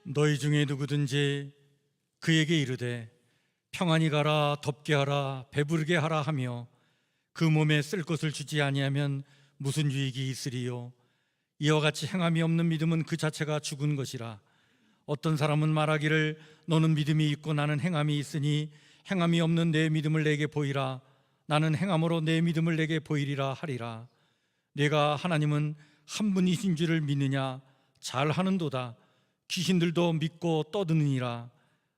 너희 중에 누구든지 그에게 이르되 평안히 가라, 덥게 하라, 배부르게 하라 하며 그 몸에 쓸 것을 주지 아니하면 무슨 유익이 있으리요? 이와 같이 행함이 없는 믿음은 그 자체가 죽은 것이라. 어떤 사람은 말하기를 너는 믿음이 있고 나는 행함이 있으니 행함이 없는 내 믿음을 내게 보이라. 나는 행함으로 내 믿음을 내게 보이리라 하리라. 내가 하나님은 한 분이신 줄을 믿느냐? 잘하는도다. 귀신들도 믿고 떠드느니라.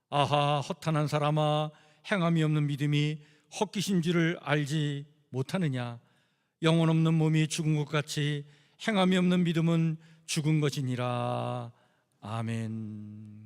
아하, 허탄한 사람아, 행함이 없는 믿음이 헛기신 줄을 알지 못하느냐? 영혼 없는 몸이 죽은 것 같이 행함이 없는 믿음은 죽은 것이니라. 아멘.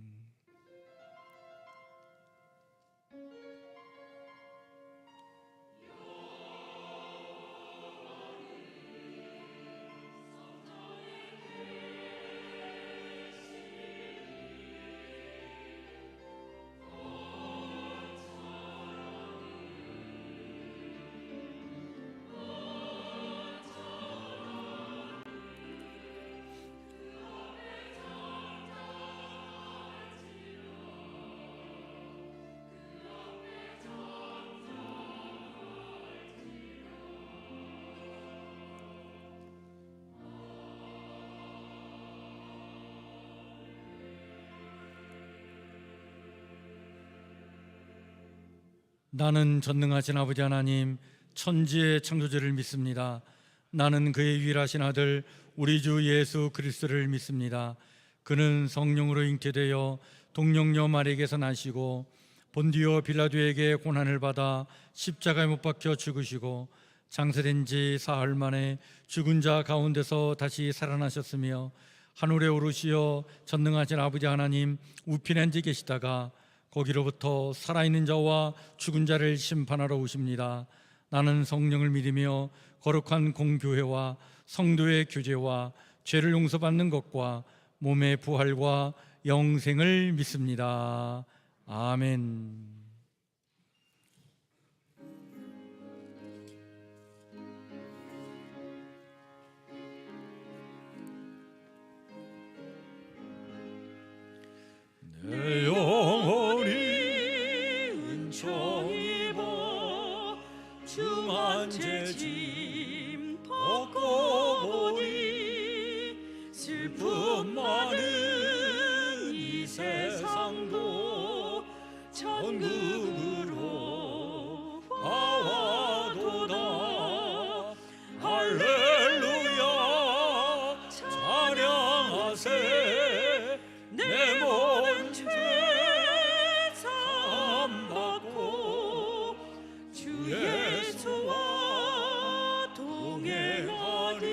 나는 전능하신 아버지 하나님, 천지의 창조주를 믿습니다. 나는 그의 유일하신 아들 우리 주 예수 그리스도를 믿습니다. 그는 성령으로 잉태되어 동정녀 마리에게서 나시고 본디오 빌라도에게 고난을 받아 십자가에 못 박혀 죽으시고 장사된 지 사흘 만에 죽은 자 가운데서 다시 살아나셨으며 하늘에 오르시어 전능하신 아버지 하나님 우편에 앉아 계시다가 거기로부터 살아있는 자와 죽은 자를 심판하러 오십니다. 나는 성령을 믿으며 거룩한 공교회와 성도의 교제와 죄를 용서받는 것과 몸의 부활과 영생을 믿습니다. 아멘. 내 영혼이 은총 입어 중한 죄짐 벗고 보니 슬픔 많은 이 세상도 천국으로 가와도다. 할렐루야 찬양하세. 내 모든 죄 사함받고 주 예수와 동행하리.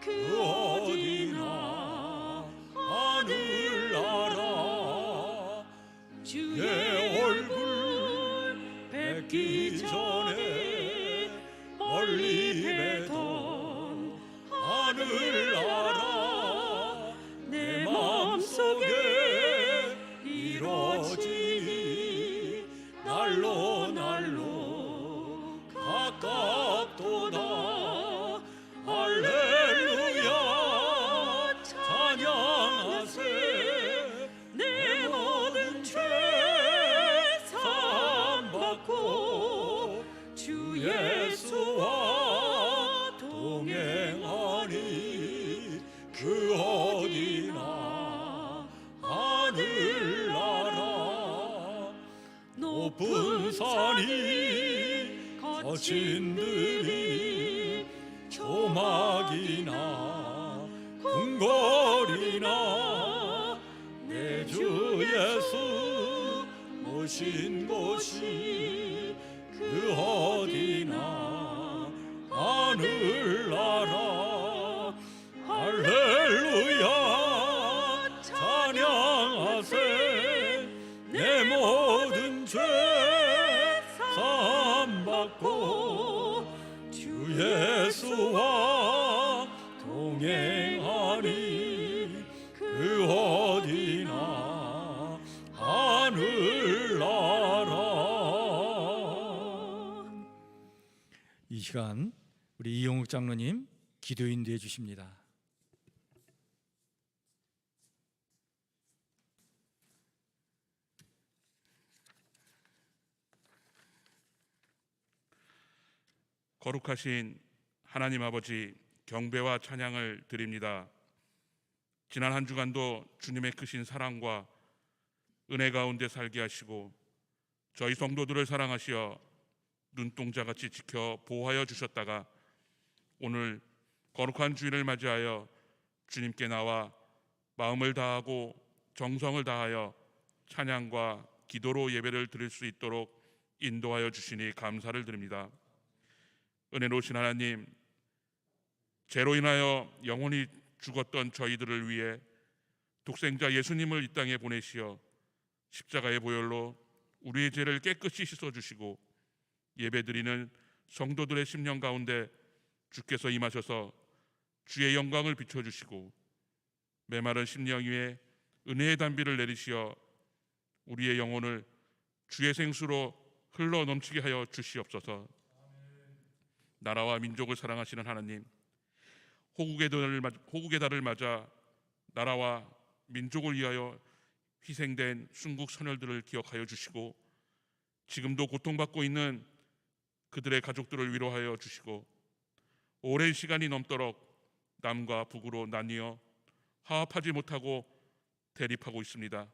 그 어디나 하늘나라. 주의 얼굴 뵙기 전에 멀리 뵈던 하늘나라 내 마음속에 이루어지니 날로 날로 가깝도다. 할렐루야 찬양하세. 내 모든 죄 사함받고 주 예수와 동행하니 그 어디나 하늘나라. 높은 산이 거친 들이 조막이나 궁궐이나 내 주 예수 모신 곳이 그 어디나 하늘나라. 할렐루야 찬양하세. 내 모든 죄 사함받고 주 예수와 동행하니 그 어디나 하늘나라. 이 시간 우리 이용욱 장로님 기도 인도해 주십니다. 거룩하신 하나님 아버지, 경배와 찬양을 드립니다. 지난 한 주간도 주님의 크신 사랑과 은혜 가운데 살게 하시고 저희 성도들을 사랑하시어 눈동자같이 지켜 보호하여 주셨다가 오늘 거룩한 주일을 맞이하여 주님께 나와 마음을 다하고 정성을 다하여 찬양과 기도로 예배를 드릴 수 있도록 인도하여 주시니 감사를 드립니다. 은혜로우신 하나님, 죄로 인하여 영원히 죽었던 저희들을 위해 독생자 예수님을 이 땅에 보내시어 십자가의 보혈로 우리의 죄를 깨끗이 씻어주시고 예배드리는 성도들의 심령 가운데 주께서 임하셔서 주의 영광을 비춰주시고 메마른 심령 위에 은혜의 단비를 내리시어 우리의 영혼을 주의 생수로 흘러 넘치게 하여 주시옵소서. 나라와 민족을 사랑하시는 하나님, 호국의 달을 맞아 나라와 민족을 위하여 희생된 순국 선열들을 기억하여 주시고 지금도 고통받고 있는 그들의 가족들을 위로하여 주시고 오랜 시간이 넘도록 남과 북으로 나뉘어 화합하지 못하고 대립하고 있습니다.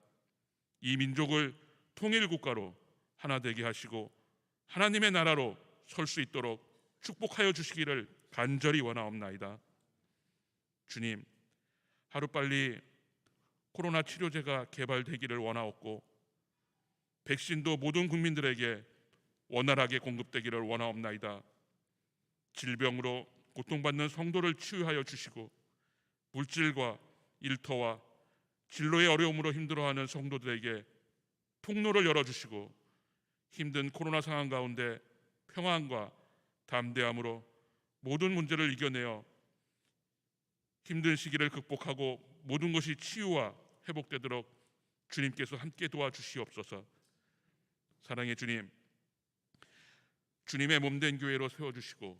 이 민족을 통일국가로 하나 되게 하시고 하나님의 나라로 설 수 있도록 축복하여 주시기를 간절히 원하옵나이다. 주님, 하루빨리 코로나 치료제가 개발되기를 원하옵고 백신도 모든 국민들에게 원활하게 공급되기를 원하옵나이다. 질병으로 고통받는 성도를 치유하여 주시고 물질과 일터와 진로의 어려움으로 힘들어하는 성도들에게 통로를 열어주시고 힘든 코로나 상황 가운데 평안과 담대함으로 모든 문제를 이겨내어 힘든 시기를 극복하고 모든 것이 치유와 회복되도록 주님께서 함께 도와주시옵소서. 사랑의 주님, 주님의 몸된 교회로 세워주시고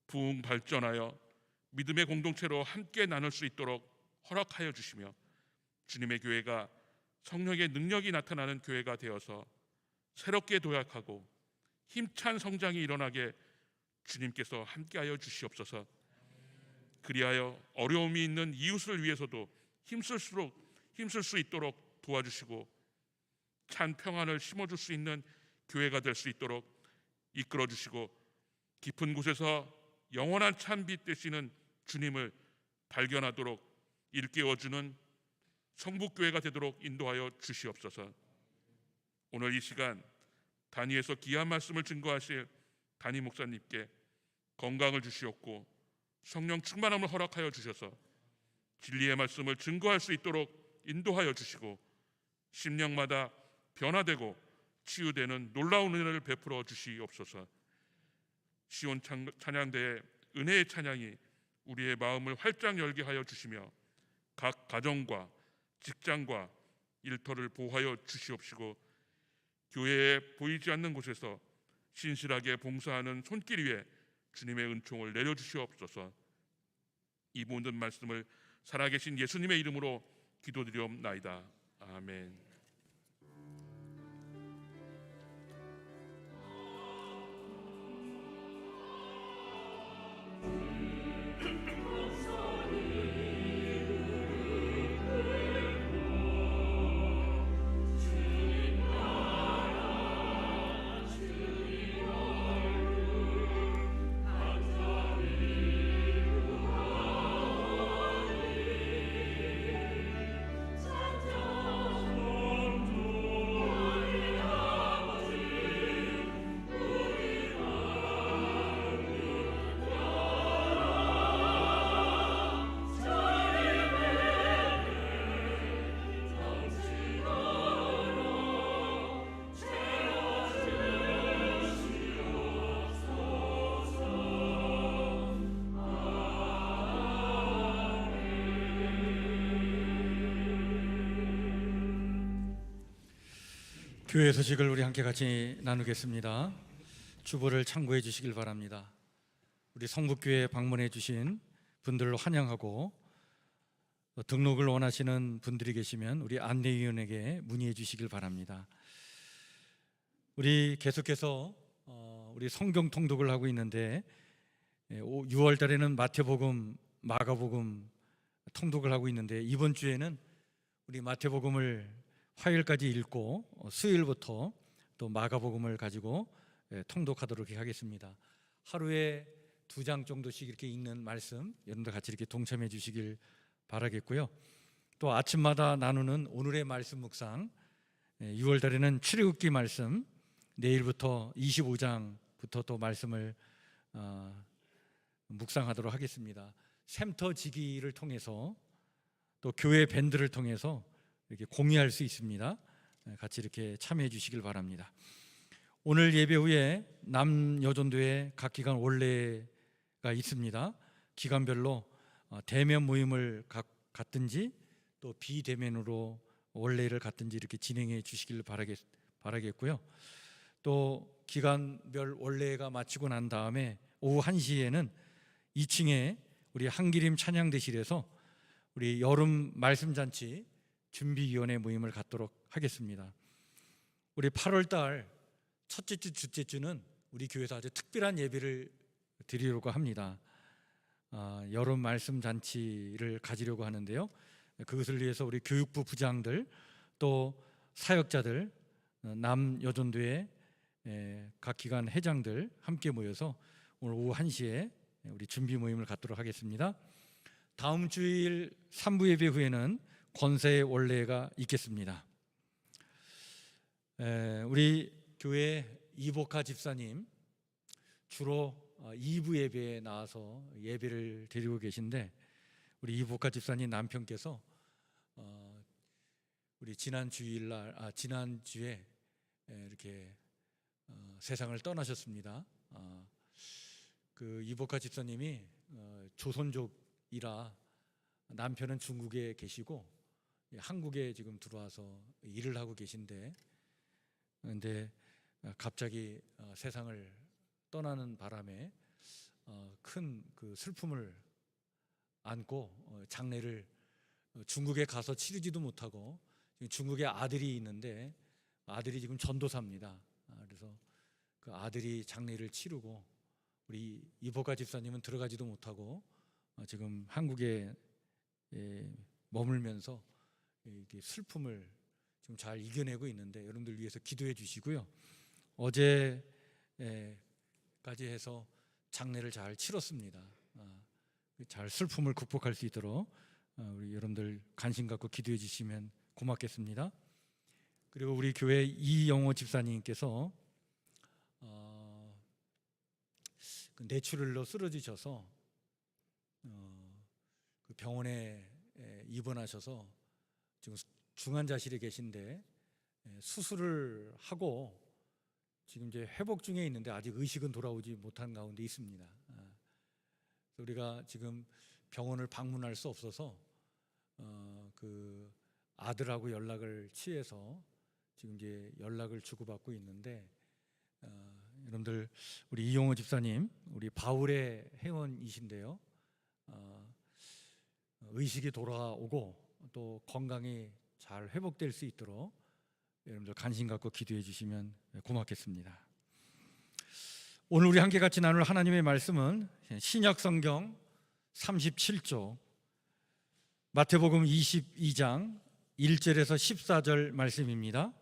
부흥 발전하여 믿음의 공동체로 함께 나눌 수 있도록 허락하여 주시며 주님의 교회가 성령의 능력이 나타나는 교회가 되어서 새롭게 도약하고 힘찬 성장이 일어나게 주님께서 함께하여 주시옵소서. 그리하여 어려움이 있는 이웃을 위해서도 힘쓸 수 있도록 도와주시고 찬 평안을 심어줄 수 있는 교회가 될 수 있도록 이끌어 주시고 깊은 곳에서 영원한 찬빛 되시는 주님을 발견하도록 일깨워주는 성북교회가 되도록 인도하여 주시옵소서. 오늘 이 시간 단위에서 귀한 말씀을 증거하실 단위 목사님께 건강을 주시옵고 성령 충만함을 허락하여 주셔서 진리의 말씀을 증거할 수 있도록 인도하여 주시고 심령마다 변화되고 치유되는 놀라운 은혜를 베풀어 주시옵소서. 시온 찬양대의 은혜의 찬양이 우리의 마음을 활짝 열게 하여 주시며 각 가정과 직장과 일터를 보호하여 주시옵시고 교회에 보이지 않는 곳에서 신실하게 봉사하는 손길 위에 주님의 은총을 내려주시옵소서. 이 모든 말씀을 살아계신 예수님의 이름으로 기도드리옵나이다. 아멘. 교회 소식을 우리 함께 같이 나누겠습니다. 주보를 참고해 주시길 바랍니다. 우리 성북교회 방문해 주신 분들을 환영하고 등록을 원하시는 분들이 계시면 우리 안내위원에게 문의해 주시길 바랍니다. 우리 계속해서 우리 성경 통독을 하고 있는데 6월 달에는 마태복음, 마가복음 통독을 하고 있는데 이번 주에는 우리 마태복음을 화요일까지 읽고 수요일부터 또 마가복음을 가지고 통독하도록 하겠습니다. 하루에 2장 정도씩 이렇게 읽는 말씀 여러분들 같이 이렇게 동참해 주시길 바라겠고요. 또 아침마다 나누는 오늘의 말씀 묵상, 6월 달에는 출애굽기 말씀, 내일부터 25장부터 또 말씀을 묵상하도록 하겠습니다. 샘터지기를 통해서 또 교회 밴드를 통해서 이렇게 공유할 수 있습니다. 같이 이렇게 참여해 주시길 바랍니다. 오늘 예배 후에 남여전도회 각 기관 원례가 있습니다. 기관별로 대면 모임을 갖든지 또 비대면으로 원례를 갖든지 이렇게 진행해 주시길 바라겠고요. 또 기관별 원례가 마치고 난 다음에 오후 1시에는 2층에 우리 한기림 찬양대실에서 우리 여름 말씀잔치 준비위원회 모임을 갖도록 하겠습니다. 우리 8월달 첫째 주, 둘째 주는 우리 교회에서 아주 특별한 예배를 드리려고 합니다. 여름 말씀잔치를 가지려고 하는데요. 그것을 위해서 우리 교육부 부장들 또 사역자들, 남여전도회 각 기관 회장들 함께 모여서 오늘 오후 1시에 우리 준비 모임을 갖도록 하겠습니다. 다음 주일 3부 예배 후에는 권사의 원례가 있겠습니다. 우리 교회 이복하 집사님 주로 2부 예배에 나와서 예배를 드리고 계신데 우리 이복하 집사님 남편께서 우리 지난 주에 이렇게 세상을 떠나셨습니다. 그 이복하 집사님이 조선족이라 남편은 중국에 계시고 한국에 지금 들어와서 일을 하고 계신데 근데 갑자기 세상을 떠나는 바람에 큰 그 슬픔을 안고 장례를 중국에 가서 치르지도 못하고 중국에 아들이 있는데 아들이 지금 전도사입니다. 그래서 그 아들이 장례를 치르고 우리 이복하 집사님은 들어가지도 못하고 지금 한국에 머물면서 슬픔을 지금 잘 이겨내고 있는데 여러분들 위해서 기도해 주시고요. 어제까지 해서 장례를 잘 치렀습니다. 잘 슬픔을 극복할 수 있도록 우리 여러분들 관심 갖고 기도해 주시면 고맙겠습니다. 그리고 우리 교회 이영호 집사님께서 뇌출혈로 쓰러지셔서 그 병원에 입원하셔서 지금 중환자실에 계신데 수술을 하고 지금 이제 회복 중에 있는데 아직 의식은 돌아오지 못한 가운데 있습니다. 우리가 지금 병원을 방문할 수 없어서 그 아들하고 연락을 취해서 지금 이제 연락을 주고받고 있는데 여러분들 우리 이용호 집사님 우리 바울의 회원이신데요. 의식이 돌아오고 또 건강이 잘 회복될 수 있도록 여러분들 관심 갖고 기도해 주시면 고맙겠습니다. 오늘 우리 함께 같이 나눌 하나님의 말씀은 신약 성경 37쪽 마태복음 22장 1절에서 14절 말씀입니다.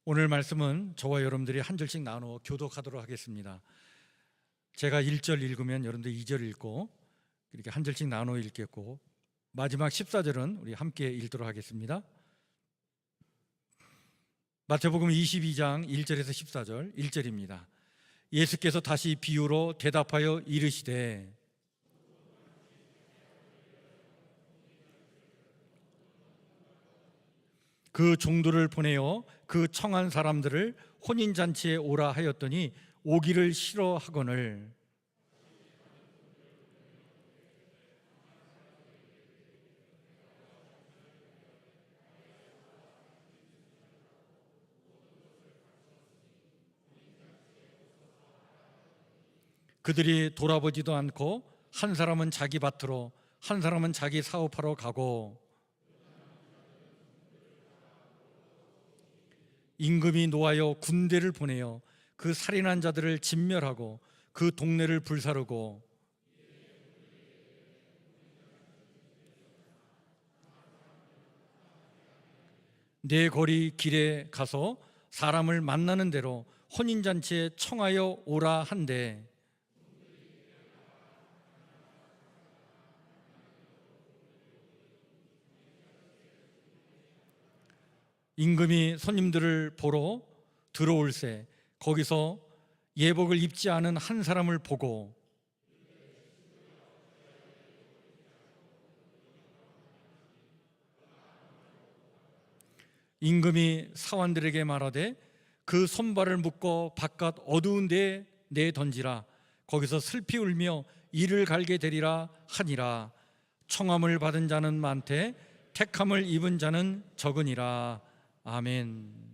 오늘 말씀은 저와 여러분들이 한 절씩 나누어 교독하도록 하겠습니다. 제가 1절 읽으면 여러분들 2절 읽고 이렇게 한 절씩 나누어 읽겠고 마지막 14절은 우리 함께 읽도록 하겠습니다. 마태복음 22장 1절에서 14절 1절입니다. 예수께서 다시 비유로 대답하여 이르시되 그 종들을 보내어 그 청한 사람들을 혼인잔치에 오라 하였더니 오기를 싫어하거늘 그들이 돌아보지도 않고 한 사람은 자기 밭으로 한 사람은 자기 사업하러 가고 임금이 노하여 군대를 보내어 그 살인한 자들을 진멸하고 그 동네를 불사르고 내 거리 길에 가서 사람을 만나는 대로 혼인잔치에 청하여 오라 한대 임금이 손님들을 보러 들어올세 거기서 예복을 입지 않은 한 사람을 보고 임금이 사환들에게 말하되 그 손발을 묶어 바깥 어두운 데에 내던지라 거기서 슬피 울며 이를 갈게 되리라 하니라. 청함을 받은 자는 많되 택함을 입은 자는 적으니라. 아멘.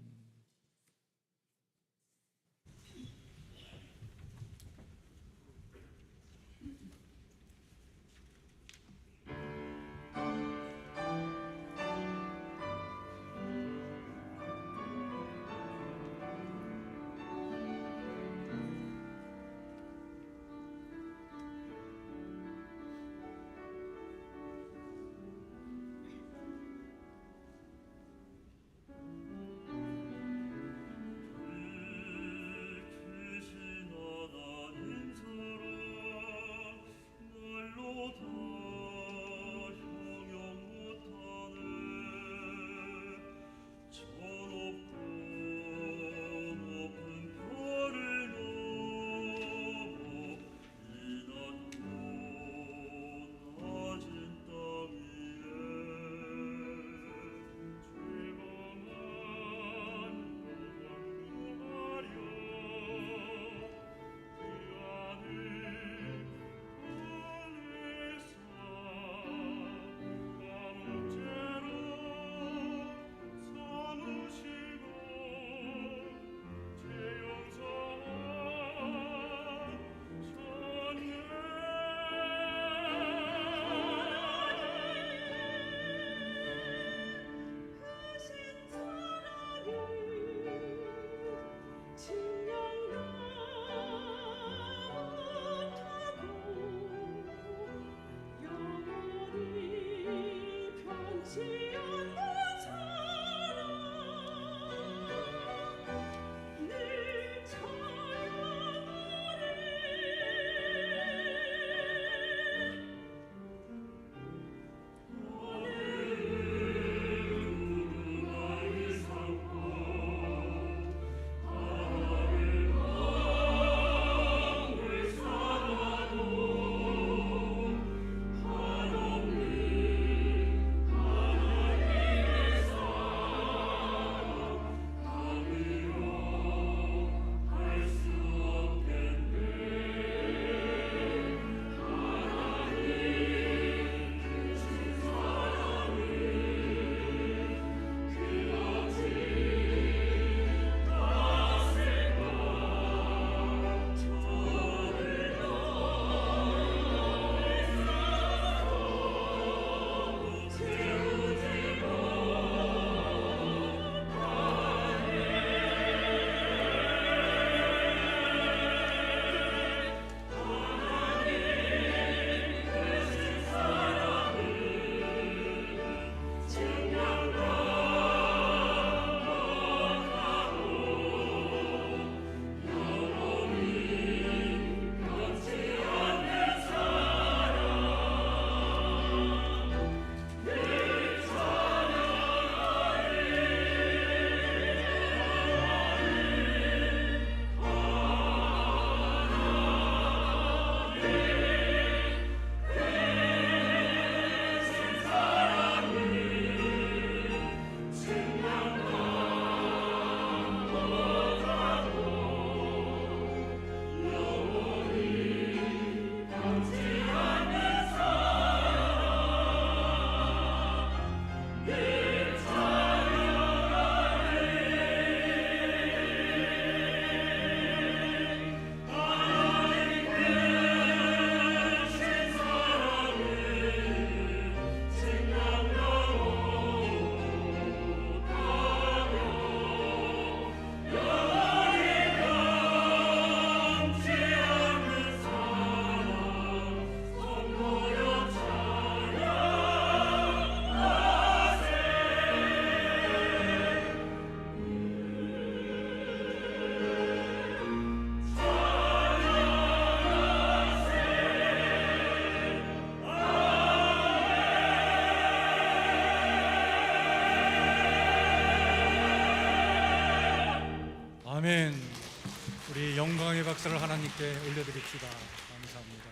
우리 영광의 박수를 하나님께 올려드립시다. 감사합니다.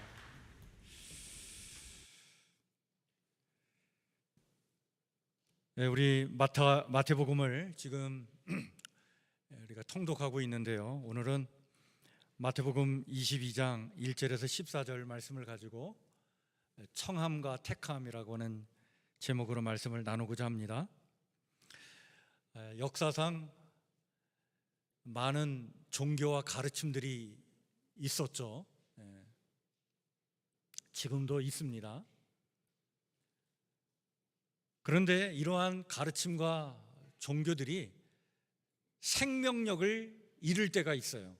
네, 우리 마태복음을 지금 우리가 통독하고 있는데요. 오늘은 마태복음 22장 1절에서 14절 말씀을 가지고 청함과 택함이라고 하는 제목으로 말씀을 나누고자 합니다. 역사상 많은 종교와 가르침들이 있었죠. 지금도 있습니다. 그런데 이러한 가르침과 종교들이 생명력을 잃을 때가 있어요.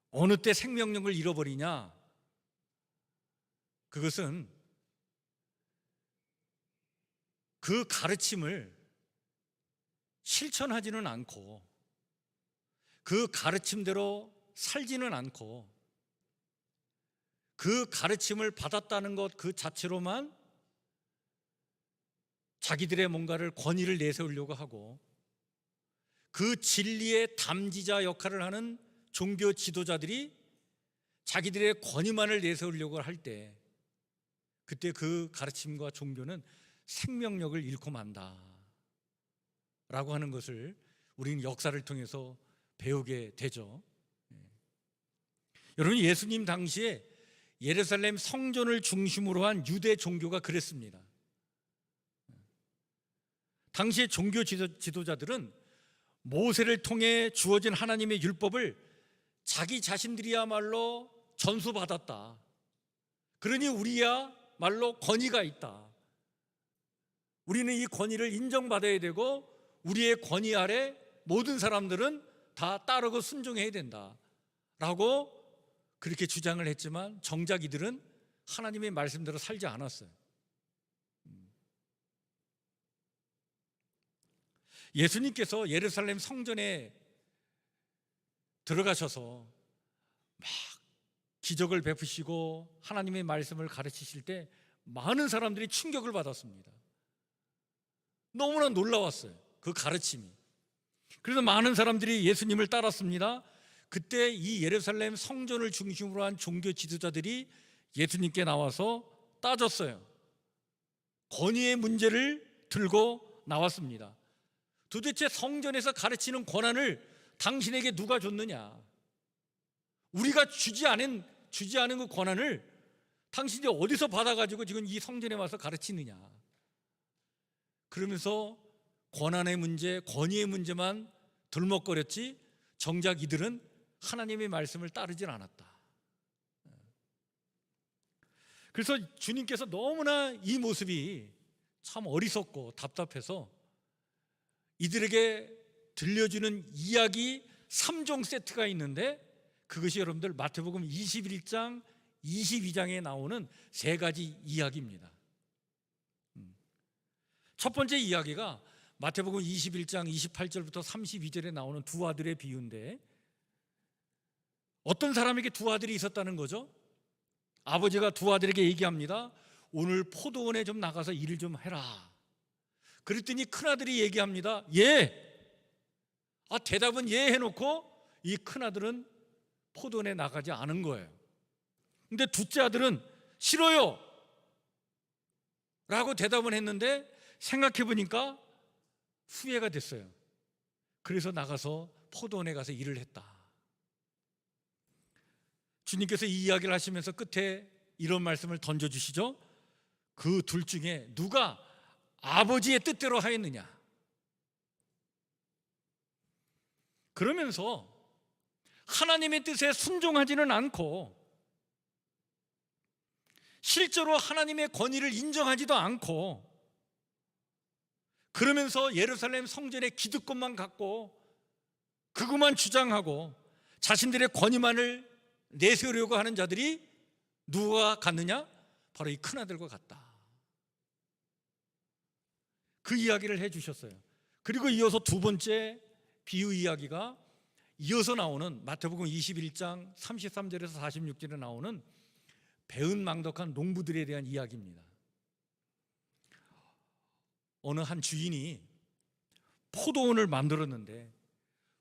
어느 때 생명력을 잃어버리냐? 그것은 그 가르침을 실천하지는 않고 그 가르침대로 살지는 않고 그 가르침을 받았다는 것 그 자체로만 자기들의 뭔가를 권위를 내세우려고 하고 그 진리의 담지자 역할을 하는 종교 지도자들이 자기들의 권위만을 내세우려고 할 때 그때 그 가르침과 종교는 생명력을 잃고 만다 라고 하는 것을 우리는 역사를 통해서 배우게 되죠. 여러분, 예수님 당시에 예루살렘 성전을 중심으로 한 유대 종교가 그랬습니다. 당시의 종교 지도자들은 모세를 통해 주어진 하나님의 율법을 자기 자신들이야말로 전수받았다. 그러니 우리야말로 권위가 있다. 우리는 이 권위를 인정받아야 되고 우리의 권위 아래 모든 사람들은 다 따르고 순종해야 된다 라고 그렇게 주장을 했지만 정작 이들은 하나님의 말씀대로 살지 않았어요. 예수님께서 예루살렘 성전에 들어가셔서 막 기적을 베푸시고 하나님의 말씀을 가르치실 때 많은 사람들이 충격을 받았습니다. 너무나 놀라웠어요, 그 가르침이. 그래서 많은 사람들이 예수님을 따랐습니다. 그때 이 예루살렘 성전을 중심으로 한 종교 지도자들이 예수님께 나와서 따졌어요. 권위의 문제를 들고 나왔습니다. 도대체 성전에서 가르치는 권한을 당신에게 누가 줬느냐? 우리가 주지 않은 그 권한을 당신이 어디서 받아가지고 지금 이 성전에 와서 가르치느냐? 그러면서 권한의 문제, 권위의 문제만 들먹거렸지 정작 이들은 하나님의 말씀을 따르질 않았다. 그래서 주님께서 너무나 이 모습이 참 어리석고 답답해서 이들에게 들려주는 이야기 3종 세트가 있는데 그것이 여러분들 마태복음 21장, 22장에 나오는 세 가지 이야기입니다. 첫 번째 이야기가 마태복음 21장 28절부터 32절에 나오는 두 아들의 비유인데 어떤 사람에게 두 아들이 있었다는 거죠? 아버지가 두 아들에게 얘기합니다. 오늘 포도원에 좀 나가서 일을 좀 해라. 그랬더니 큰아들이 얘기합니다. 예. 대답은 예 해놓고 이 큰아들은 포도원에 나가지 않은 거예요. 근데 둘째 아들은 싫어요 라고 대답은 했는데 생각해 보니까 후회가 됐어요. 그래서 나가서 포도원에 가서 일을 했다. 주님께서 이 이야기를 하시면서 끝에 이런 말씀을 던져주시죠. 그 둘 중에 누가 아버지의 뜻대로 하였느냐? 그러면서 하나님의 뜻에 순종하지는 않고 실제로 하나님의 권위를 인정하지도 않고 그러면서 예루살렘 성전의 기득권만 갖고 그것만 주장하고 자신들의 권위만을 내세우려고 하는 자들이 누가 같느냐? 바로 이 큰아들과 같다. 그 이야기를 해주셨어요. 그리고 이어서 두 번째 비유 이야기가 이어서 나오는 마태복음 21장 33절에서 46절에 나오는 배은망덕한 농부들에 대한 이야기입니다. 어느 한 주인이 포도원을 만들었는데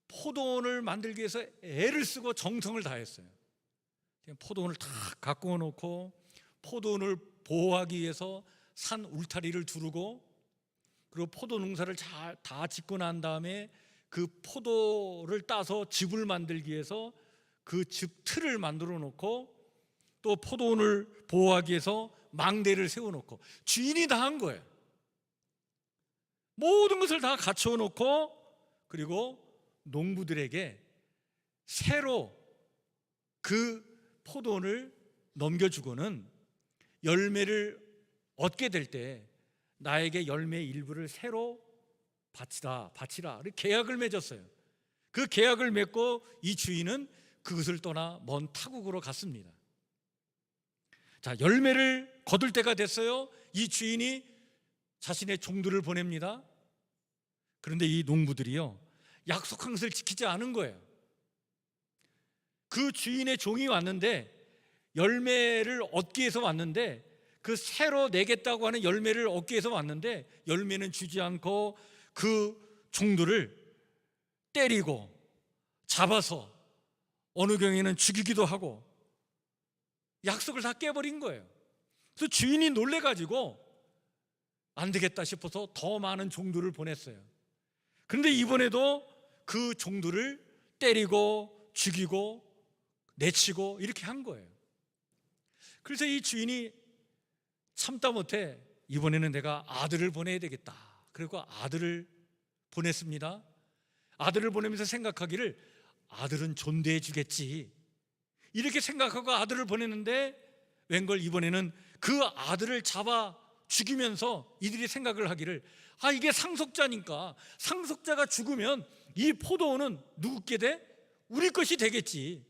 포도원을 만들기 위해서 애를 쓰고 정성을 다했어요. 포도원을 다 가꾸어 놓고 포도원을 보호하기 위해서 산 울타리를 두르고, 그리고 포도 농사를 다 짓고 난 다음에 그 포도를 따서 즙을 만들기 위해서 그 즙 틀을 만들어 놓고, 또 포도원을 보호하기 위해서 망대를 세워놓고, 주인이 다 한 거예요. 모든 것을 다 갖춰 놓고, 그리고 농부들에게 새로 그 포도원을 넘겨주고는 열매를 얻게 될 때 나에게 열매의 일부를 새로 바치라 이렇게 계약을 맺었어요. 그 계약을 맺고 이 주인은 그것을 떠나 먼 타국으로 갔습니다. 자, 열매를 거둘 때가 됐어요. 이 주인이 자신의 종들을 보냅니다. 그런데 이 농부들이요, 약속한 것을 지키지 않은 거예요. 그 주인의 종이 왔는데, 열매를 얻기 위해서 왔는데, 그 새로 내겠다고 하는 열매를 얻기 위해서 왔는데 열매는 주지 않고 그 종들을 때리고 잡아서 어느 경우에는 죽이기도 하고 약속을 다 깨버린 거예요. 그래서 주인이 놀래가지고 안 되겠다 싶어서 더 많은 종들을 보냈어요. 그런데 이번에도 그 종들을 때리고 죽이고 내치고 이렇게 한 거예요. 그래서 이 주인이 참다 못해 이번에는 내가 아들을 보내야 되겠다. 그리고 아들을 보냈습니다. 아들을 보내면서 생각하기를 아들은 존대해 주겠지, 이렇게 생각하고 아들을 보냈는데 웬걸 이번에는 그 아들을 잡아 죽이면서 이들이 생각을 하기를, 이게 상속자니까 상속자가 죽으면 이 포도원은 누구께 돼? 우리 것이 되겠지.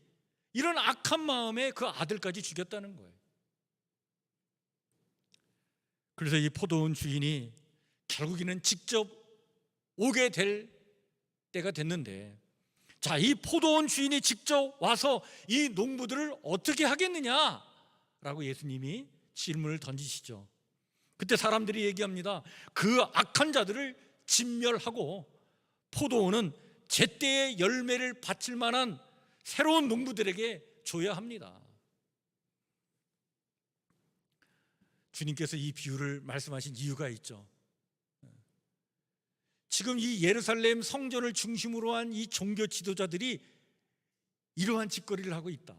이런 악한 마음에 그 아들까지 죽였다는 거예요. 그래서 이 포도원 주인이 결국에는 직접 오게 될 때가 됐는데, 자, 이 포도원 주인이 직접 와서 이 농부들을 어떻게 하겠느냐라고 예수님이 질문을 던지시죠. 그때 사람들이 얘기합니다. 그 악한 자들을 진멸하고 포도원은 제때의 열매를 바칠 만한 새로운 농부들에게 줘야 합니다. 주님께서 이 비유를 말씀하신 이유가 있죠. 지금 이 예루살렘 성전을 중심으로 한 이 종교 지도자들이 이러한 짓거리를 하고 있다.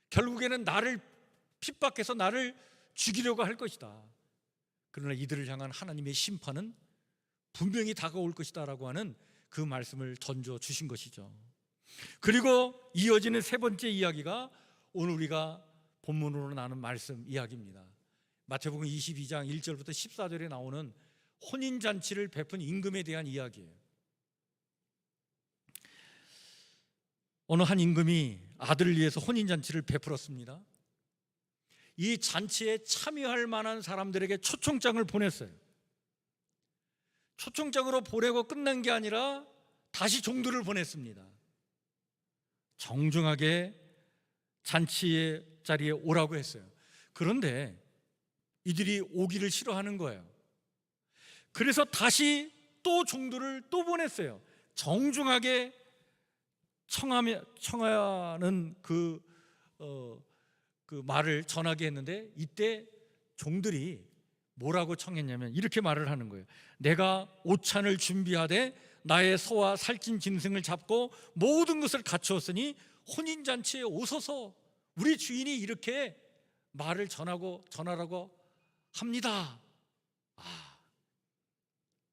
결국에는 나를 핍박해서 나를 죽이려고 할 것이다. 그러나 이들을 향한 하나님의 심판은 분명히 다가올 것이다 라고 하는 그 말씀을 던져 주신 것이죠. 그리고 이어지는 세 번째 이야기가 오늘 우리가 본문으로 나눈 말씀 이야기입니다. 마태복음 22장 1절부터 14절에 나오는 혼인잔치를 베푼 임금에 대한 이야기예요. 어느 한 임금이 아들을 위해서 혼인잔치를 베풀었습니다. 이 잔치에 참여할 만한 사람들에게 초청장을 보냈어요. 초청장으로 보내고 끝난 게 아니라 다시 종들을 보냈습니다. 정중하게 잔치의 자리에 오라고 했어요. 그런데 이들이 오기를 싫어하는 거예요. 그래서 다시 또 종들을 또 보냈어요. 정중하게 청하는 그 말을 전하게 했는데, 이때 종들이 뭐라고 청했냐면 이렇게 말을 하는 거예요. 내가 오찬을 준비하되 나의 소와 살찐 짐승을 잡고 모든 것을 갖추었으니 혼인잔치에 오소서. 우리 주인이 이렇게 말을 전하라고 합니다.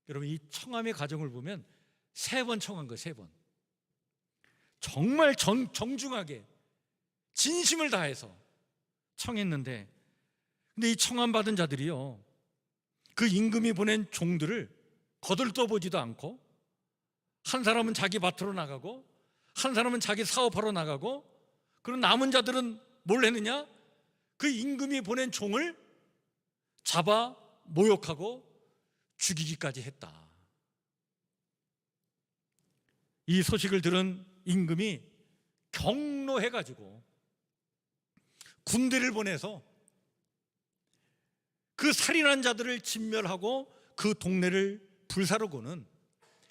여러분, 이 청함의 과정을 보면 3번 청한 거예요. 3번. 정말 정중하게 진심을 다해서 청했는데, 근데 이 청함 받은 자들이요, 그 임금이 보낸 종들을 거들떠보지도 않고, 한 사람은 자기 밭으로 나가고 한 사람은 자기 사업하러 나가고, 그리고 남은 자들은 뭘 했느냐? 그 임금이 보낸 종을 잡아 모욕하고 죽이기까지 했다. 이 소식을 들은 임금이 경로해가지고 군대를 보내서 그 살인한 자들을 진멸하고 그 동네를 불사르고는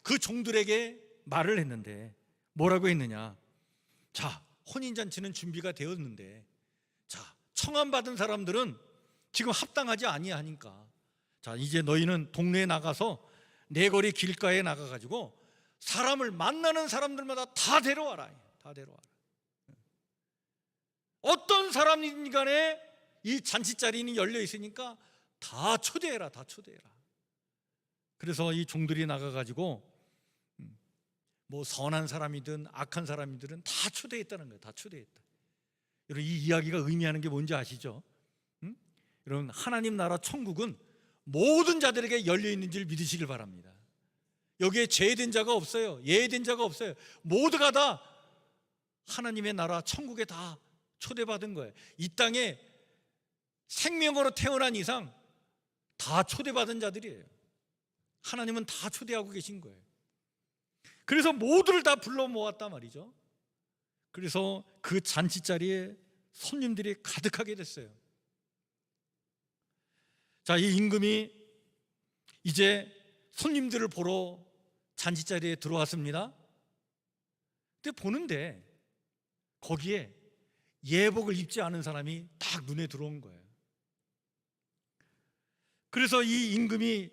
그 종들에게 말을 했는데 뭐라고 했느냐? 자, 혼인잔치는 준비가 되었는데, 자, 청함받은 사람들은 지금 합당하지 아니하니까, 자, 이제 너희는 동네에 나가서 내거리 길가에 나가가지고 사람을 만나는 사람들마다 다 데려와라. 다 데려와라. 어떤 사람이든 간에 이 잔치자리는 열려 있으니까 다 초대해라. 다 초대해라. 그래서 이 종들이 나가가지고 뭐 선한 사람이든 악한 사람이든 다 초대했다는 거예요. 다 초대했다. 여러분, 이 이야기가 의미하는 게 뭔지 아시죠? 여러분, 하나님 나라 천국은 모든 자들에게 열려 있는 줄 믿으시길 바랍니다. 여기에 죄된 자가 없어요. 예된 자가 없어요. 모두가 다 하나님의 나라 천국에 다 초대받은 거예요. 이 땅에 생명으로 태어난 이상 다 초대받은 자들이에요. 하나님은 다 초대하고 계신 거예요. 그래서 모두를 다 불러 모았단 말이죠. 그래서 그 잔치 자리에 손님들이 가득하게 됐어요. 자, 이 임금이 이제 손님들을 보러 잔치 자리에 들어왔습니다. 근데 보는데 거기에 예복을 입지 않은 사람이 딱 눈에 들어온 거예요. 그래서 이 임금이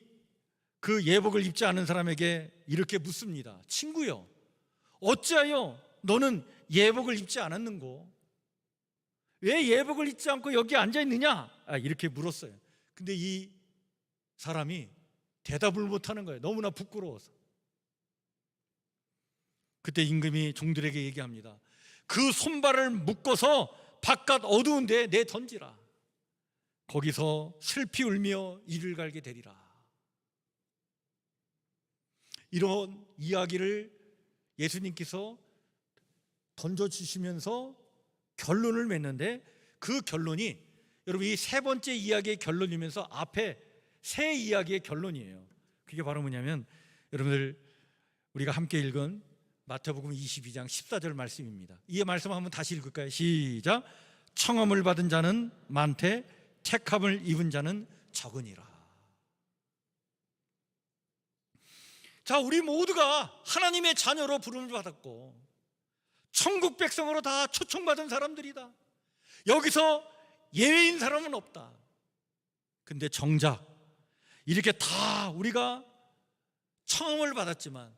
그 예복을 입지 않은 사람에게 이렇게 묻습니다. 친구여, 어찌하여 너는 예복을 입지 않았는고? 왜 예복을 입지 않고 여기 앉아 있느냐? 이렇게 물었어요. 근데 이 사람이 대답을 못하는 거예요. 너무나 부끄러워서. 그때 임금이 종들에게 얘기합니다. 그 손발을 묶어서 바깥 어두운 데에 내 던지라. 거기서 슬피 울며 이를 갈게 되리라. 이런 이야기를 예수님께서 던져주시면서 결론을 맺는데, 그 결론이 여러분 이 세 번째 이야기의 결론이면서 앞에 세 이야기의 결론이에요. 그게 바로 뭐냐면, 여러분들 우리가 함께 읽은 마태복음 22장 14절 말씀입니다. 이 말씀 한번 다시 읽을까요? 시작. 청함을 받은 자는 많되 택함을 입은 자는 적으니라. 자, 우리 모두가 하나님의 자녀로 부름을 받았고 천국 백성으로 다 초청받은 사람들이다. 여기서 예외인 사람은 없다. 근데 정작 이렇게 다 우리가 청함을 받았지만,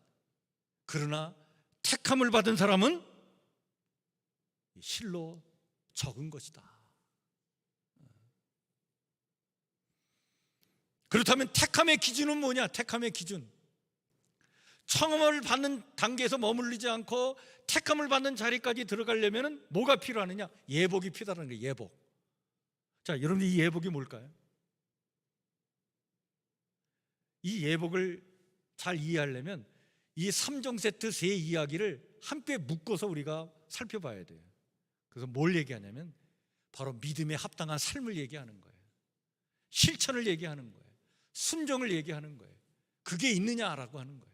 그러나 택함을 받은 사람은 실로 적은 것이다. 그렇다면 택함의 기준은 뭐냐? 택함의 기준, 청함을 받는 단계에서 머물리지 않고 택함을 받는 자리까지 들어가려면 뭐가 필요하느냐? 예복이 필요하다는 거예요. 예복. 자, 여러분, 이 예복이 뭘까요? 이 예복을 잘 이해하려면 이 3종 세트 세 이야기를 함께 묶어서 우리가 살펴봐야 돼요. 그래서 뭘 얘기하냐면 바로 믿음에 합당한 삶을 얘기하는 거예요. 실천을 얘기하는 거예요. 순종을 얘기하는 거예요. 그게 있느냐라고 하는 거예요.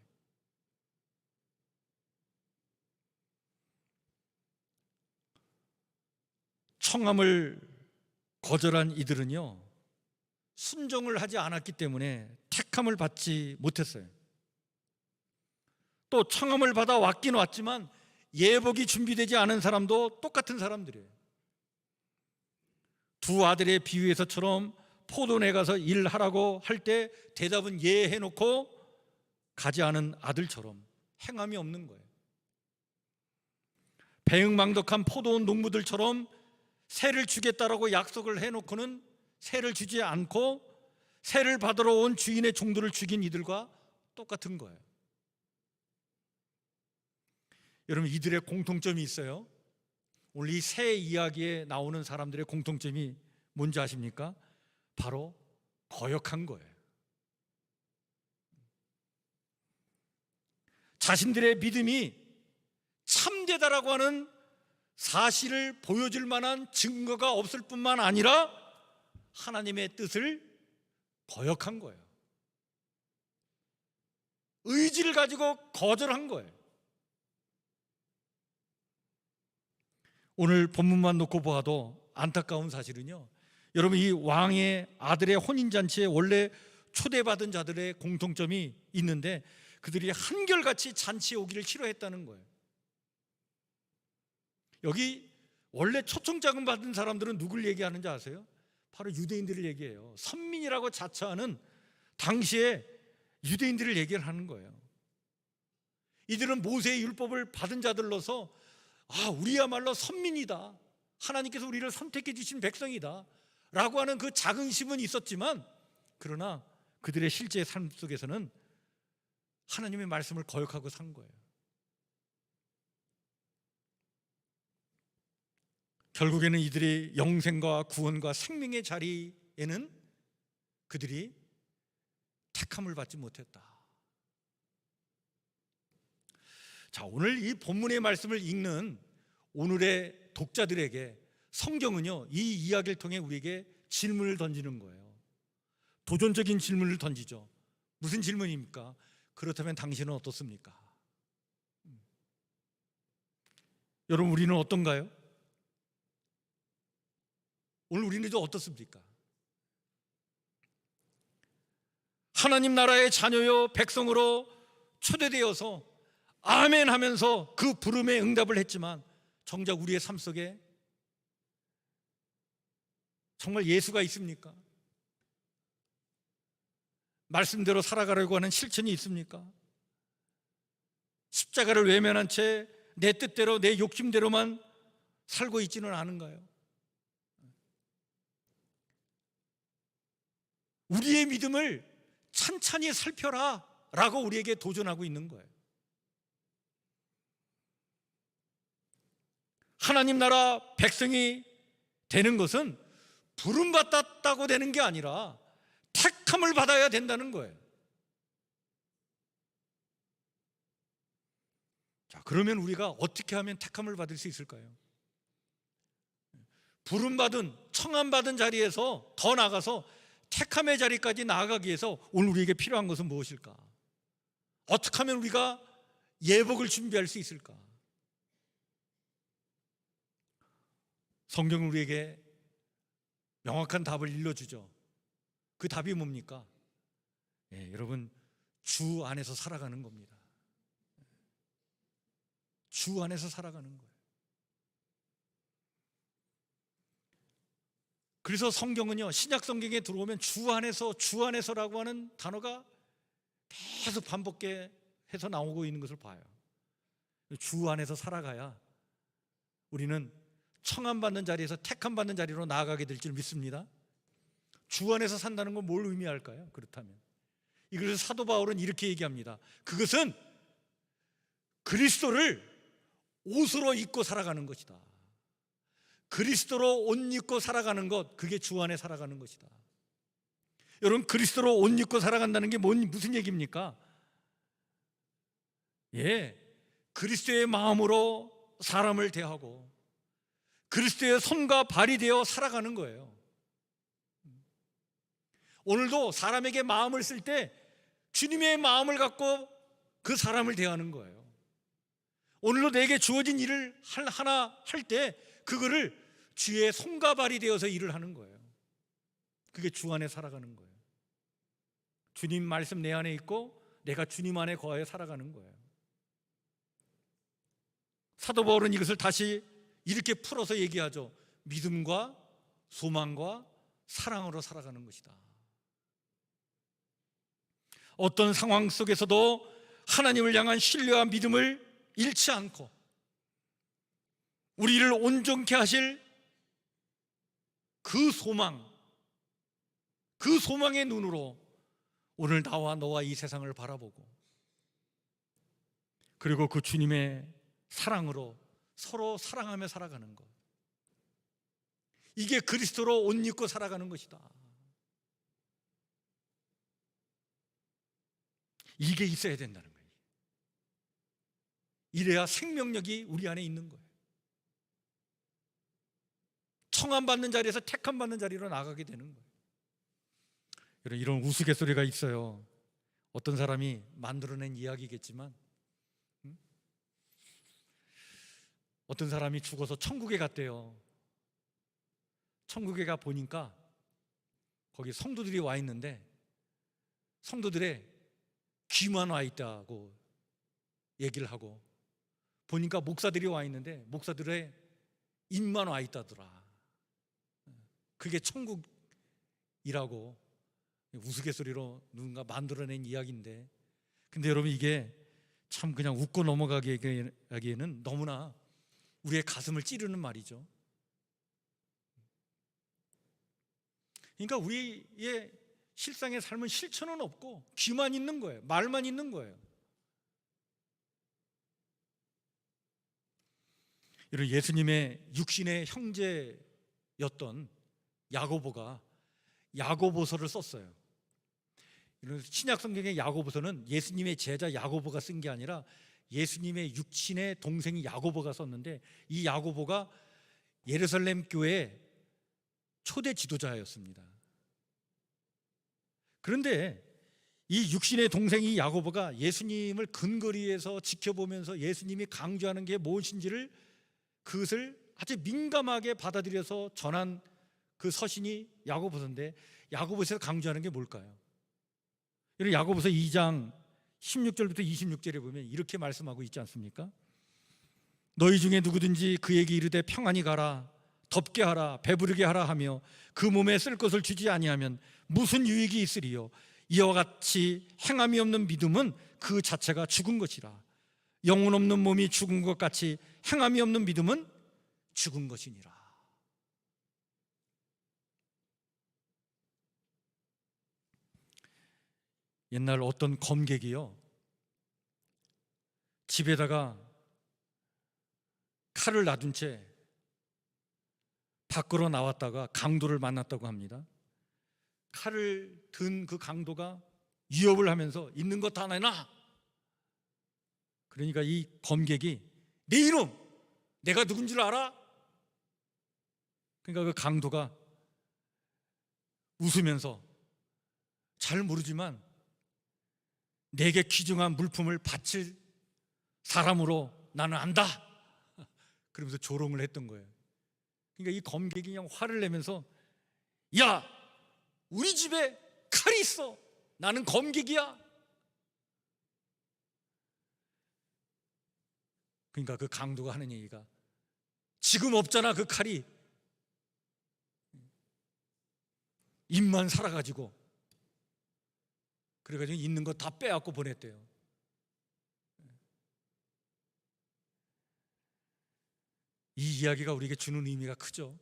청함을 거절한 이들은요, 순종을 하지 않았기 때문에 택함을 받지 못했어요. 또 청함을 받아 왔긴 왔지만 예복이 준비되지 않은 사람도 똑같은 사람들이에요. 두 아들의 비유에서처럼 포도원에 가서 일하라고 할 때 대답은 예 해놓고 가지 않은 아들처럼 행함이 없는 거예요. 배응망덕한 포도원 농부들처럼 세를 주겠다라고 약속을 해놓고는 세를 주지 않고 세를 받으러 온 주인의 종들을 죽인 이들과 똑같은 거예요. 여러분, 이들의 공통점이 있어요. 오늘 이 새 이야기에 나오는 사람들의 공통점이 뭔지 아십니까? 바로 거역한 거예요. 자신들의 믿음이 참되다라고 하는 사실을 보여줄 만한 증거가 없을 뿐만 아니라 하나님의 뜻을 거역한 거예요. 의지를 가지고 거절한 거예요. 오늘 본문만 놓고 보아도 안타까운 사실은요, 여러분, 이 왕의 아들의 혼인잔치에 원래 초대받은 자들의 공통점이 있는데, 그들이 한결같이 잔치에 오기를 싫어했다는 거예요. 여기 원래 초청장을 받은 사람들은 누굴 얘기하는지 아세요? 바로 유대인들을 얘기해요. 선민이라고 자처하는 당시에 유대인들을 얘기를 하는 거예요. 이들은 모세의 율법을 받은 자들로서 우리야말로 선민이다, 하나님께서 우리를 선택해 주신 백성이다 라고 하는 그 자긍심은 있었지만, 그러나 그들의 실제 삶 속에서는 하나님의 말씀을 거역하고 산 거예요. 결국에는 이들의 영생과 구원과 생명의 자리에는 그들이 택함을 받지 못했다. 자, 오늘 이 본문의 말씀을 읽는 오늘의 독자들에게 성경은요, 이 이야기를 통해 우리에게 질문을 던지는 거예요. 도전적인 질문을 던지죠. 무슨 질문입니까? 그렇다면 당신은 어떻습니까? 여러분, 우리는 어떤가요? 오늘 우리는 어떻습니까? 하나님 나라의 자녀요 백성으로 초대되어서 아멘 하면서 그 부름에 응답을 했지만, 정작 우리의 삶 속에 정말 예수가 있습니까? 말씀대로 살아가려고 하는 실천이 있습니까? 십자가를 외면한 채 내 뜻대로 내 욕심대로만 살고 있지는 않은가요? 우리의 믿음을 찬찬히 살펴라 라고 우리에게 도전하고 있는 거예요. 하나님 나라 백성이 되는 것은 부름받았다고 되는 게 아니라 택함을 받아야 된다는 거예요. 자, 그러면 우리가 어떻게 하면 택함을 받을 수 있을까요? 부름받은, 청함받은 자리에서 더 나아가서 택함의 자리까지 나아가기 위해서 오늘 우리에게 필요한 것은 무엇일까? 어떻게 하면 우리가 예복을 준비할 수 있을까? 성경은 우리에게 명확한 답을 일러주죠. 그 답이 뭡니까? 여러분, 주 안에서 살아가는 겁니다. 주 안에서 살아가는 거예요. 그래서 성경은요, 신약 성경에 들어오면 주 안에서라고 하는 단어가 계속 반복해서 나오고 있는 것을 봐요. 주 안에서 살아가야 우리는 청함받는 자리에서 택함받는 자리로 나아가게 될 줄 믿습니다. 주 안에서 산다는 건 뭘 의미할까요? 그렇다면 이것을 사도 바울은 이렇게 얘기합니다. 그것은 그리스도를 옷으로 입고 살아가는 것이다. 그리스도로 옷 입고 살아가는 것, 그게 주 안에 살아가는 것이다. 여러분, 그리스도로 옷 입고 살아간다는 게 무슨 얘기입니까? 그리스도의 마음으로 사람을 대하고 그리스도의 손과 발이 되어 살아가는 거예요. 오늘도 사람에게 마음을 쓸 때 주님의 마음을 갖고 그 사람을 대하는 거예요. 오늘도 내게 주어진 일을 하나 할 때 그거를 주의 손과 발이 되어서 일을 하는 거예요. 그게 주 안에 살아가는 거예요. 주님 말씀 내 안에 있고 내가 주님 안에 거하여 살아가는 거예요. 사도 바울은 이것을 다시 이렇게 풀어서 얘기하죠. 믿음과 소망과 사랑으로 살아가는 것이다. 어떤 상황 속에서도 하나님을 향한 신뢰와 믿음을 잃지 않고 우리를 온전케 하실 그 소망의 눈으로 오늘 나와 너와 이 세상을 바라보고, 그리고 그 주님의 사랑으로 서로 사랑하며 살아가는 것, 이게 그리스도로 옷 입고 살아가는 것이다. 이게 있어야 된다는 거예요. 이래야 생명력이 우리 안에 있는 거예요. 청함받는 자리에서 택함받는 자리로 나가게 되는 거예요. 이런 우스갯소리가 있어요. 어떤 사람이 만들어낸 이야기겠지만, 어떤 사람이 죽어서 천국에 갔대요. 천국에 가 보니까 거기 성도들이 와 있는데 성도들의 귀만 와 있다고 얘기를 하고, 보니까 목사들이 와 있는데 목사들의 입만 와 있다더라. 그게 천국이라고 우스갯소리로 누군가 만들어낸 이야기인데, 근데 여러분 이게 참 그냥 웃고 넘어가기에는 너무나 우리의 가슴을 찌르는 말이죠. 그러니까 우리의 실상의 삶은 실천은 없고 귀만 있는 거예요. 말만 있는 거예요. 이런 예수님의 육신의 형제였던 야고보가 야고보서를 썼어요. 이런 신약 성경의 야고보서는 예수님의 제자 야고보가 쓴 게 아니라 예수님의 육신의 동생이 야고보가 썼는데, 이 야고보가 예루살렘 교회의 초대 지도자였습니다. 그런데 이 육신의 동생이 야고보가 예수님을 근거리에서 지켜보면서 예수님이 강조하는 게 무엇인지를, 그것을 아주 민감하게 받아들여서 전한 그 서신이 야고보서인데, 야고보서에서 강조하는 게 뭘까요? 이런 야고보서 2장 16절부터 26절에 보면 이렇게 말씀하고 있지 않습니까? 너희 중에 누구든지 그에게 이르되 평안히 가라, 덥게 하라, 배부르게 하라 하며 그 몸에 쓸 것을 주지 아니하면 무슨 유익이 있으리요? 이와 같이 행함이 없는 믿음은 그 자체가 죽은 것이라. 영혼 없는 몸이 죽은 것 같이 행함이 없는 믿음은 죽은 것이니라. 옛날 어떤 검객이요, 집에다가 칼을 놔둔 채 밖으로 나왔다가 강도를 만났다고 합니다. 칼을 든 그 강도가 위협을 하면서 있는 것 다 내놔. 그러니까 이 검객이 내 이름 내가 누군 줄 알아? 그러니까 그 강도가 웃으면서 잘 모르지만 내게 귀중한 물품을 바칠 사람으로 나는 안다. 그러면서 조롱을 했던 거예요. 그러니까 이 검객이 그냥 화를 내면서, 야, 우리 집에 칼이 있어. 나는 검객이야. 그러니까 그 강도가 하는 얘기가, 지금 없잖아 그 칼이. 입만 살아가지고, 그래가지고 있는 거 다 빼앗고 보냈대요. 이 이야기가 우리에게 주는 의미가 크죠.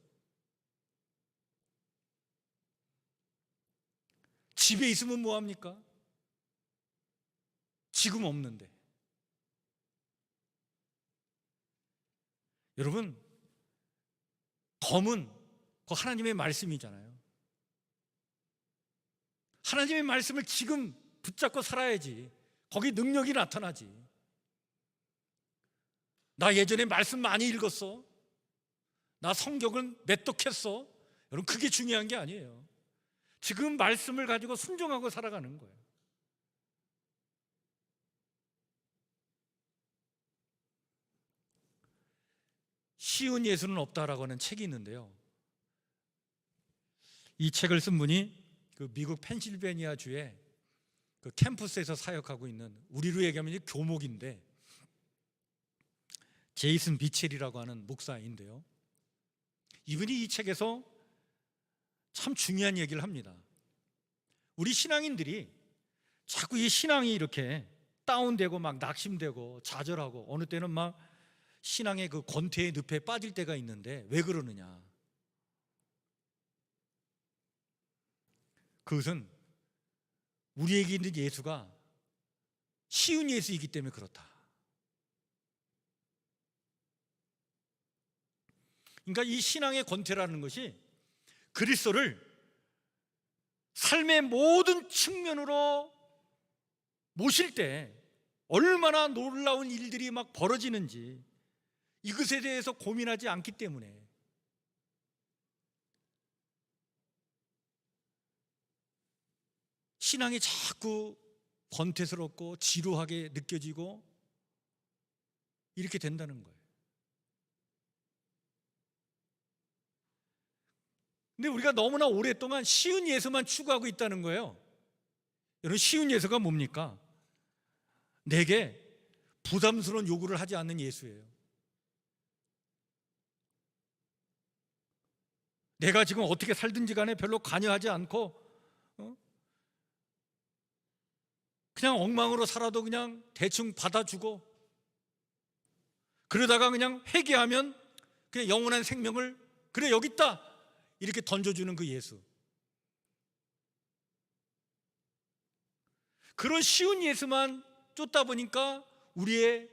집에 있으면 뭐합니까? 지금 없는데. 여러분, 검은 그 하나님의 말씀이잖아요. 하나님의 말씀을 지금 붙잡고 살아야지 거기 능력이 나타나지. 나 예전에 말씀 많이 읽었어, 나 성경을 몇 독했어, 여러분 그게 중요한 게 아니에요. 지금 말씀을 가지고 순종하고 살아가는 거예요. 쉬운 예수는 없다라고 하는 책이 있는데요, 이 책을 쓴 분이 그 미국 펜실베니아 주의 그 캠퍼스에서 사역하고 있는, 우리로 얘기하면 교목인데, 제이슨 미첼이라고 하는 목사인데요, 이분이 이 책에서 참 중요한 얘기를 합니다. 우리 신앙인들이 자꾸 이 신앙이 이렇게 다운되고 막 낙심되고 좌절하고 어느 때는 막 신앙의 그 권태의 늪에 빠질 때가 있는데 왜 그러느냐? 그것은 우리에게 있는 예수가 쉬운 예수이기 때문에 그렇다. 그러니까 이 신앙의 권태라는 것이 그리스도를 삶의 모든 측면으로 모실 때 얼마나 놀라운 일들이 막 벌어지는지 이것에 대해서 고민하지 않기 때문에 신앙이 자꾸 권태스럽고 지루하게 느껴지고 이렇게 된다는 거예요. 근데 우리가 너무나 오랫동안 쉬운 예수만 추구하고 있다는 거예요. 여러분, 쉬운 예수가 뭡니까? 내게 부담스러운 요구를 하지 않는 예수예요. 내가 지금 어떻게 살든지 간에 별로 관여하지 않고 그냥 엉망으로 살아도 그냥 대충 받아주고, 그러다가 그냥 회개하면 그냥 영원한 생명을 그래 여기 있다 이렇게 던져주는 그 예수. 그런 쉬운 예수만 쫓다 보니까 우리의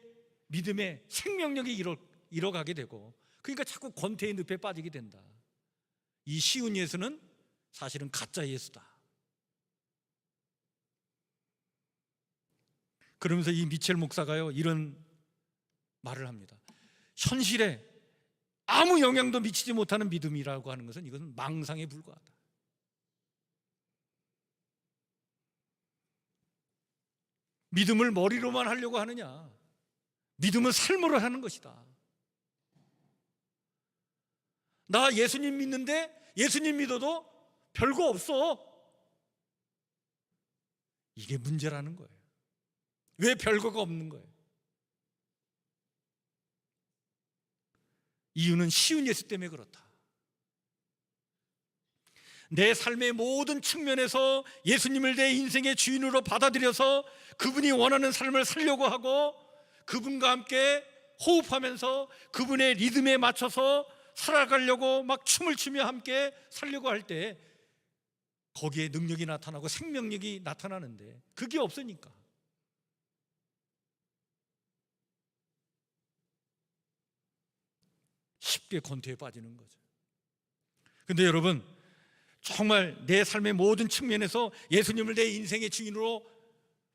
믿음의 생명력이 잃어가게 되고, 그러니까 자꾸 권태의 늪에 빠지게 된다. 이 쉬운 예수는 사실은 가짜 예수다. 그러면서 이 미첼 목사가요 이런 말을 합니다. 현실에 아무 영향도 미치지 못하는 믿음이라고 하는 것은 이것은 망상에 불과하다. 믿음을 머리로만 하려고 하느냐? 믿음은 삶으로 하는 것이다. 나 예수님 믿는데 예수님 믿어도 별거 없어. 이게 문제라는 거예요. 왜 별거가 없는 거예요? 이유는 쉬운 예수 때문에 그렇다. 내 삶의 모든 측면에서 예수님을 내 인생의 주인으로 받아들여서 그분이 원하는 삶을 살려고 하고, 그분과 함께 호흡하면서 그분의 리듬에 맞춰서 살아가려고 막 춤을 추며 함께 살려고 할 때 거기에 능력이 나타나고 생명력이 나타나는데, 그게 없으니까 쉽게 권태에 빠지는 거죠. 근데 여러분, 정말 내 삶의 모든 측면에서 예수님을 내 인생의 주인으로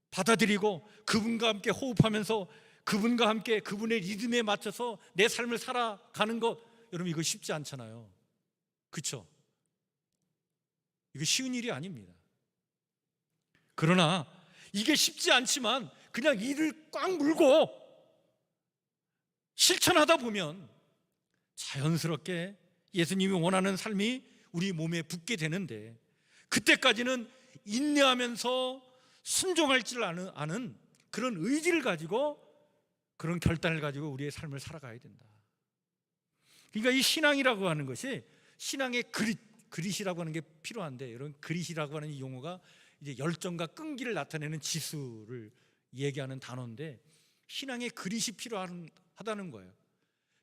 받아들이고 그분과 함께 호흡하면서 그분과 함께 그분의 리듬에 맞춰서 내 삶을 살아가는 것, 여러분 이거 쉽지 않잖아요. 그렇죠? 이거 쉬운 일이 아닙니다. 그러나 이게 쉽지 않지만 그냥 이를 꽉 물고 실천하다 보면 자연스럽게 예수님이 원하는 삶이 우리 몸에 붙게 되는데, 그때까지는 인내하면서 순종할 줄 아는 그런 의지를 가지고, 그런 결단을 가지고 우리의 삶을 살아가야 된다. 그러니까 이 신앙이라고 하는 것이, 신앙의 그릿이라고 하는 게 필요한데, 이런 그릿이라고 하는 이 용어가 이제 열정과 끈기를 나타내는 지수를 얘기하는 단어인데, 신앙의 그릿이 필요하다는 거예요.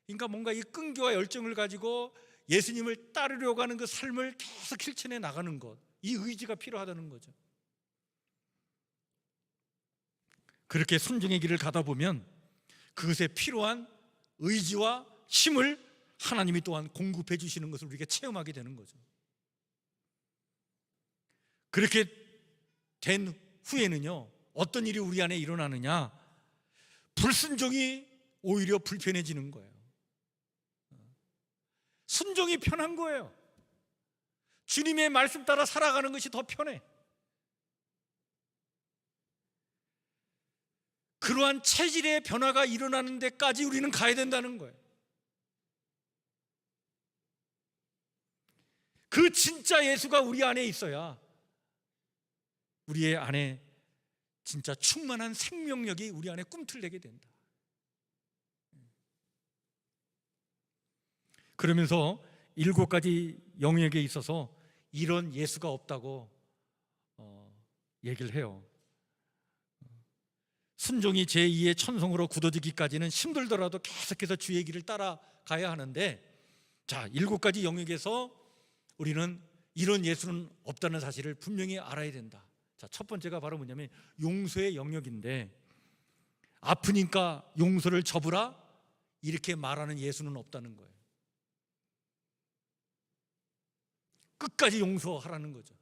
그러니까 뭔가 이 끈기와 열정을 가지고 예수님을 따르려고 하는 그 삶을 계속 실천해 나가는 것, 이 의지가 필요하다는 거죠. 그렇게 순종의 길을 가다 보면 그것에 필요한 의지와 힘을 하나님이 또한 공급해 주시는 것을 우리가 체험하게 되는 거죠. 그렇게 된 후에는요, 어떤 일이 우리 안에 일어나느냐? 불순종이 오히려 불편해지는 거예요. 순종이 편한 거예요. 주님의 말씀 따라 살아가는 것이 더 편해. 그러한 체질의 변화가 일어나는 데까지 우리는 가야 된다는 거예요. 그 진짜 예수가 우리 안에 있어야 우리의 안에 진짜 충만한 생명력이 우리 안에 꿈틀대게 된다. 그러면서 7가지 영역에 있어서 이런 예수가 없다고 얘기를 해요. 순종이 제2의 천성으로 굳어지기까지는 힘들더라도 계속해서 주의 길을 따라가야 하는데, 자, 7가지 영역에서 우리는 이런 예수는 없다는 사실을 분명히 알아야 된다. 자, 첫 번째가 바로 뭐냐면 용서의 영역인데, 아프니까 용서를 접으라 이렇게 말하는 예수는 없다는 거예요. 끝까지 용서하라는 거죠.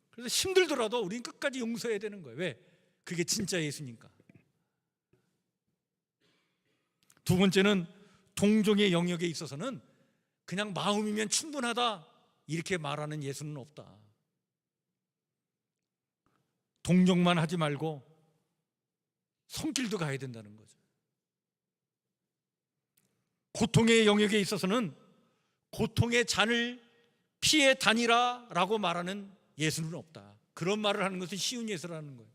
그래서 힘들더라도 우리는 끝까지 용서해야 되는 거예요. 왜? 그게 진짜 예수니까. 두 번째는 동정의 영역에 있어서는 그냥 마음이면 충분하다 이렇게 말하는 예수는 없다. 동정만 하지 말고 손길도 가야 된다는 거죠. 고통의 영역에 있어서는 고통의 잔을 피해 다니라 라고 말하는 예수는 없다. 그런 말을 하는 것은 쉬운 예수라는 거예요.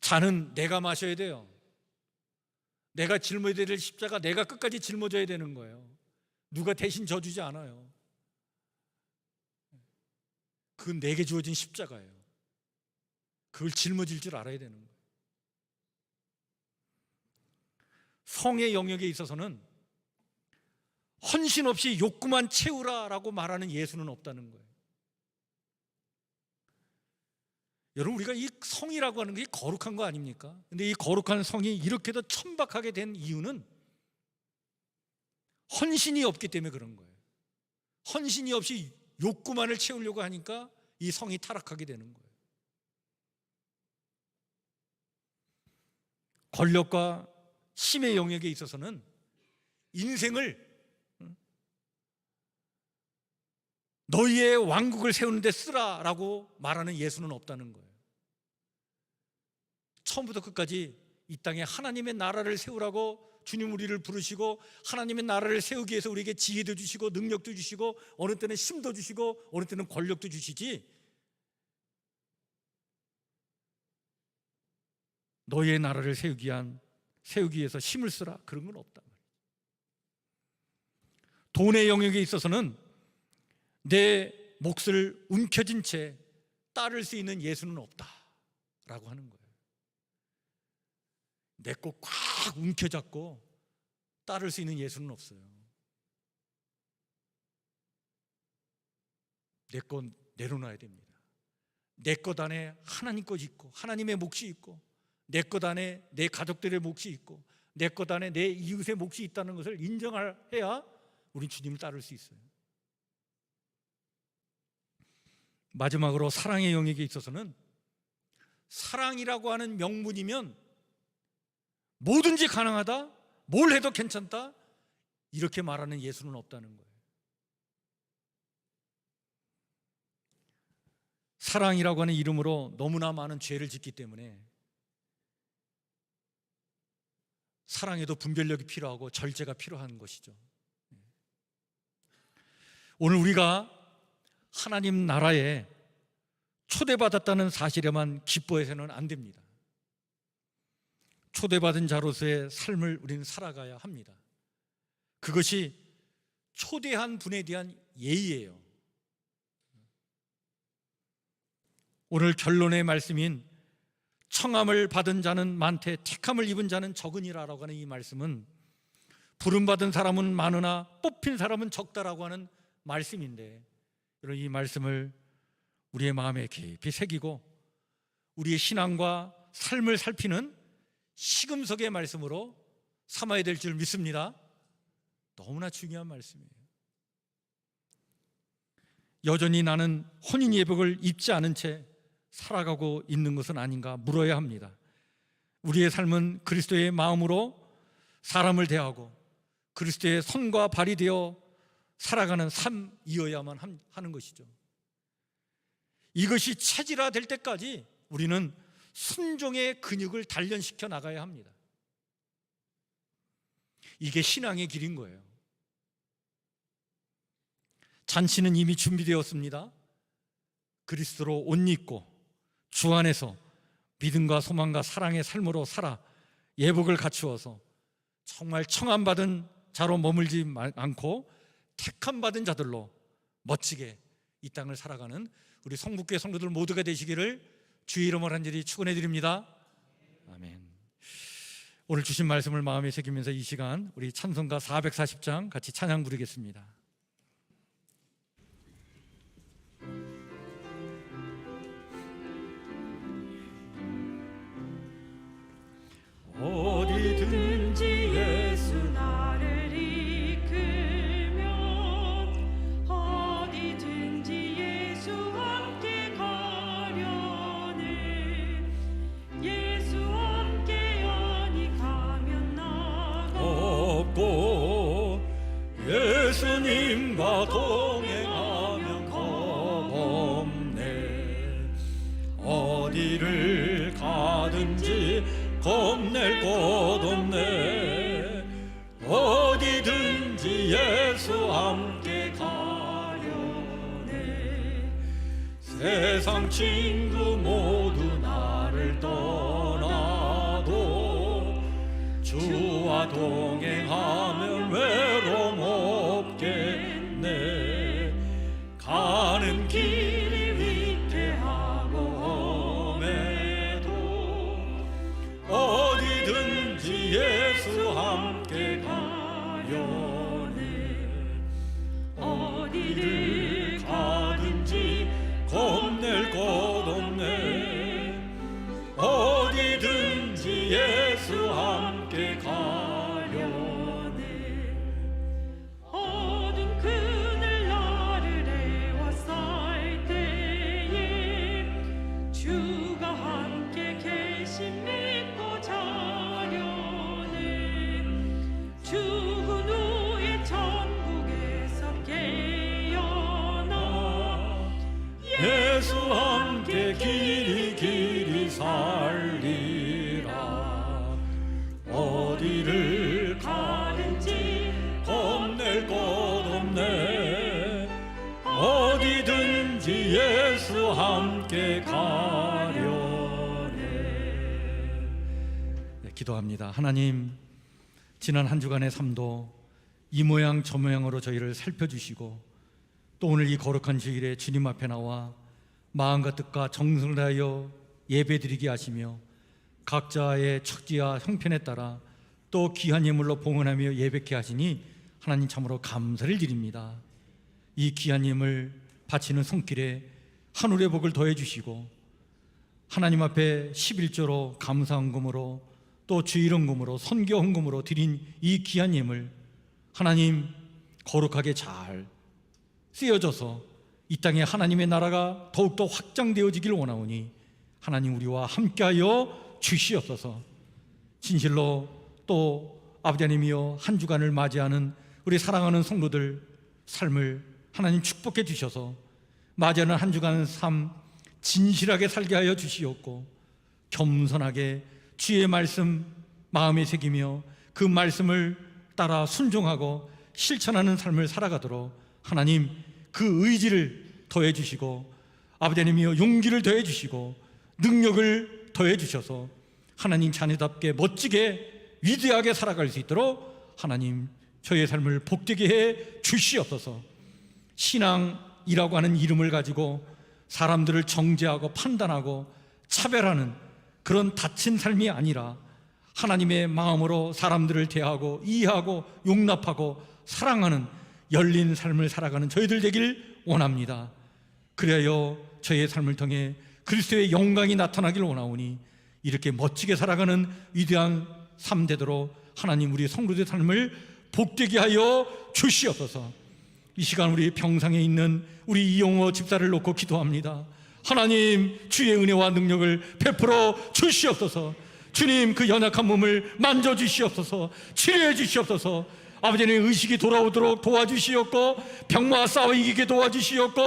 잔은 내가 마셔야 돼요. 내가 짊어져야 될 십자가 내가 끝까지 짊어져야 되는 거예요. 누가 대신 져주지 않아요. 그건 내게 주어진 십자가예요. 그걸 짊어질 줄 알아야 되는 거예요. 성의 영역에 있어서는 헌신 없이 욕구만 채우라라고 말하는 예수는 없다는 거예요. 여러분, 우리가 이 성이라고 하는 게 거룩한 거 아닙니까? 근데 이 거룩한 성이 이렇게도 천박하게 된 이유는 헌신이 없기 때문에 그런 거예요. 헌신이 없이 욕구만을 채우려고 하니까 이 성이 타락하게 되는 거예요. 권력과 힘의 영역에 있어서는 인생을 너희의 왕국을 세우는 데 쓰라라고 말하는 예수는 없다는 거예요. 처음부터 끝까지 이 땅에 하나님의 나라를 세우라고 주님 우리를 부르시고 하나님의 나라를 세우기 위해서 우리에게 지혜도 주시고 능력도 주시고 어느 때는 힘도 주시고 어느 때는 권력도 주시지, 너희의 나라를 세우기 위해서 힘을 쓰라 그런 건 없다. 돈의 영역에 있어서는 내 몫을 움켜쥔 채 따를 수 있는 예수는 없다라고 하는 거예요. 내 거 꽉 움켜잡고 따를 수 있는 예수는 없어요. 내 거 내려놔야 됩니다. 내 것 안에 하나님 것이 있고 하나님의 몫이 있고 내 것 안에 내 가족들의 몫이 있고 내 것 안에 내 이웃의 몫이 있다는 것을 인정해야 우린 주님을 따를 수 있어요. 마지막으로 사랑의 영역에 있어서는 사랑이라고 하는 명분이면 뭐든지 가능하다, 뭘 해도 괜찮다, 이렇게 말하는 예수는 없다는 거예요. 사랑이라고 하는 이름으로 너무나 많은 죄를 짓기 때문에 사랑에도 분별력이 필요하고 절제가 필요한 것이죠. 오늘 우리가 하나님 나라에 초대받았다는 사실에만 기뻐해서는 안 됩니다. 초대받은 자로서의 삶을 우리는 살아가야 합니다. 그것이 초대한 분에 대한 예의예요. 오늘 결론의 말씀인 청함을 받은 자는 많되 택함을 입은 자는 적으니라라고 하는 이 말씀은 부름받은 사람은 많으나 뽑힌 사람은 적다라고 하는 말씀인데, 이런 이 말씀을 우리의 마음에 깊이 새기고 우리의 신앙과 삶을 살피는 시금석의 말씀으로 삼아야 될 줄 믿습니다. 너무나 중요한 말씀이에요. 여전히 나는 혼인 예복을 입지 않은 채 살아가고 있는 것은 아닌가 물어야 합니다. 우리의 삶은 그리스도의 마음으로 사람을 대하고 그리스도의 손과 발이 되어 살아가는 삶이어야만 하는 것이죠. 이것이 체질화될 때까지 우리는 순종의 근육을 단련시켜 나가야 합니다. 이게 신앙의 길인 거예요. 잔치는 이미 준비되었습니다. 그리스도로 옷 입고 주 안에서 믿음과 소망과 사랑의 삶으로 살아 예복을 갖추어서 정말 청함받은 자로 머물지 않고 택함받은 자들로 멋지게 이 땅을 살아가는 우리 성북교회 성도들 모두가 되시기를 주의 이름으로 간절히 축원해 드립니다. 아멘. 오늘 주신 말씀을 마음에 새기면서 이 시간 우리 찬송가 440장 같이 찬양 부르겠습니다. 어디든지 예수 나를 이끌면 어디든지 예수와 함께 가려네. 예수와 함께 연히 가면 나가 없고 예수님과 동행하면 겁없네. 어디를 가든지 겁낼 것 없네. 어디든지 예수 함께 가려네. 세상 친구 모두 나를 떠나 동행하면 외로움 없겠네. 가는 길이 위태하고 험해도 어디든지 예수 함께 가려네. 어디를 가든지 겁낼 것 없네. 어디든지 예수 함께 가려네. 어두운 그늘 나를 에워쌀 때에 주가 함께 계심 믿고 자려네. 죽은 후에 천국에서 깨어나 예수 함께 길이 살리라. 어디를 가든지 겁낼 것 없네. 어디든지 예수 함께 가려네. 네, 기도합니다. 하나님, 지난 한 주간의 삶도 이 모양 저 모양으로 저희를 살펴주시고 또 오늘 이 거룩한 주일에 주님 앞에 나와 마음과 뜻과 정성을 다하여 예배드리게 하시며 각자의 척지와 형편에 따라 또 귀한 예물로 봉헌하며 예배케 하시니 하나님 참으로 감사를 드립니다. 이 귀한 예물 바치는 손길에 하늘의 복을 더해 주시고 하나님 앞에 11조로 감사헌금으로 또 주일헌금으로 선교헌금으로 드린 이 귀한 예물 하나님 거룩하게 잘 쓰여져서 이 땅에 하나님의 나라가 더욱더 확장되어지길 원하오니 하나님 우리와 함께하여 주시옵소서. 진실로 또 아버지 하나님이여 한 주간을 맞이하는 우리 사랑하는 성도들 삶을 하나님 축복해 주셔서 맞이하는 한 주간 삶 진실하게 살게 하여 주시옵고 겸손하게 주의 말씀 마음에 새기며 그 말씀을 따라 순종하고 실천하는 삶을 살아가도록 하나님 그 의지를 더해 주시고 아버지 하나님이여 용기를 더해 주시고 능력을 더해 주셔서 하나님 자녀답게 멋지게 위대하게 살아갈 수 있도록 하나님 저의 삶을 복되게 해 주시옵소서. 신앙이라고 하는 이름을 가지고 사람들을 정죄하고 판단하고 차별하는 그런 닫힌 삶이 아니라 하나님의 마음으로 사람들을 대하고 이해하고 용납하고 사랑하는 열린 삶을 살아가는 저희들 되길 원합니다. 그래야 저희의 삶을 통해 그리스도의 영광이 나타나길 원하오니 이렇게 멋지게 살아가는 위대한 삶 되도록 하나님 우리 성도들의 삶을 복되게 하여 주시옵소서. 이 시간 우리 평상에 있는 우리 이용호 집사를 놓고 기도합니다. 하나님 주의 은혜와 능력을 베풀어 주시옵소서. 주님 그 연약한 몸을 만져주시옵소서. 치료해 주시옵소서. 아버지는 의식이 돌아오도록 도와주시옵고 병마와 싸워 이기게 도와주시옵고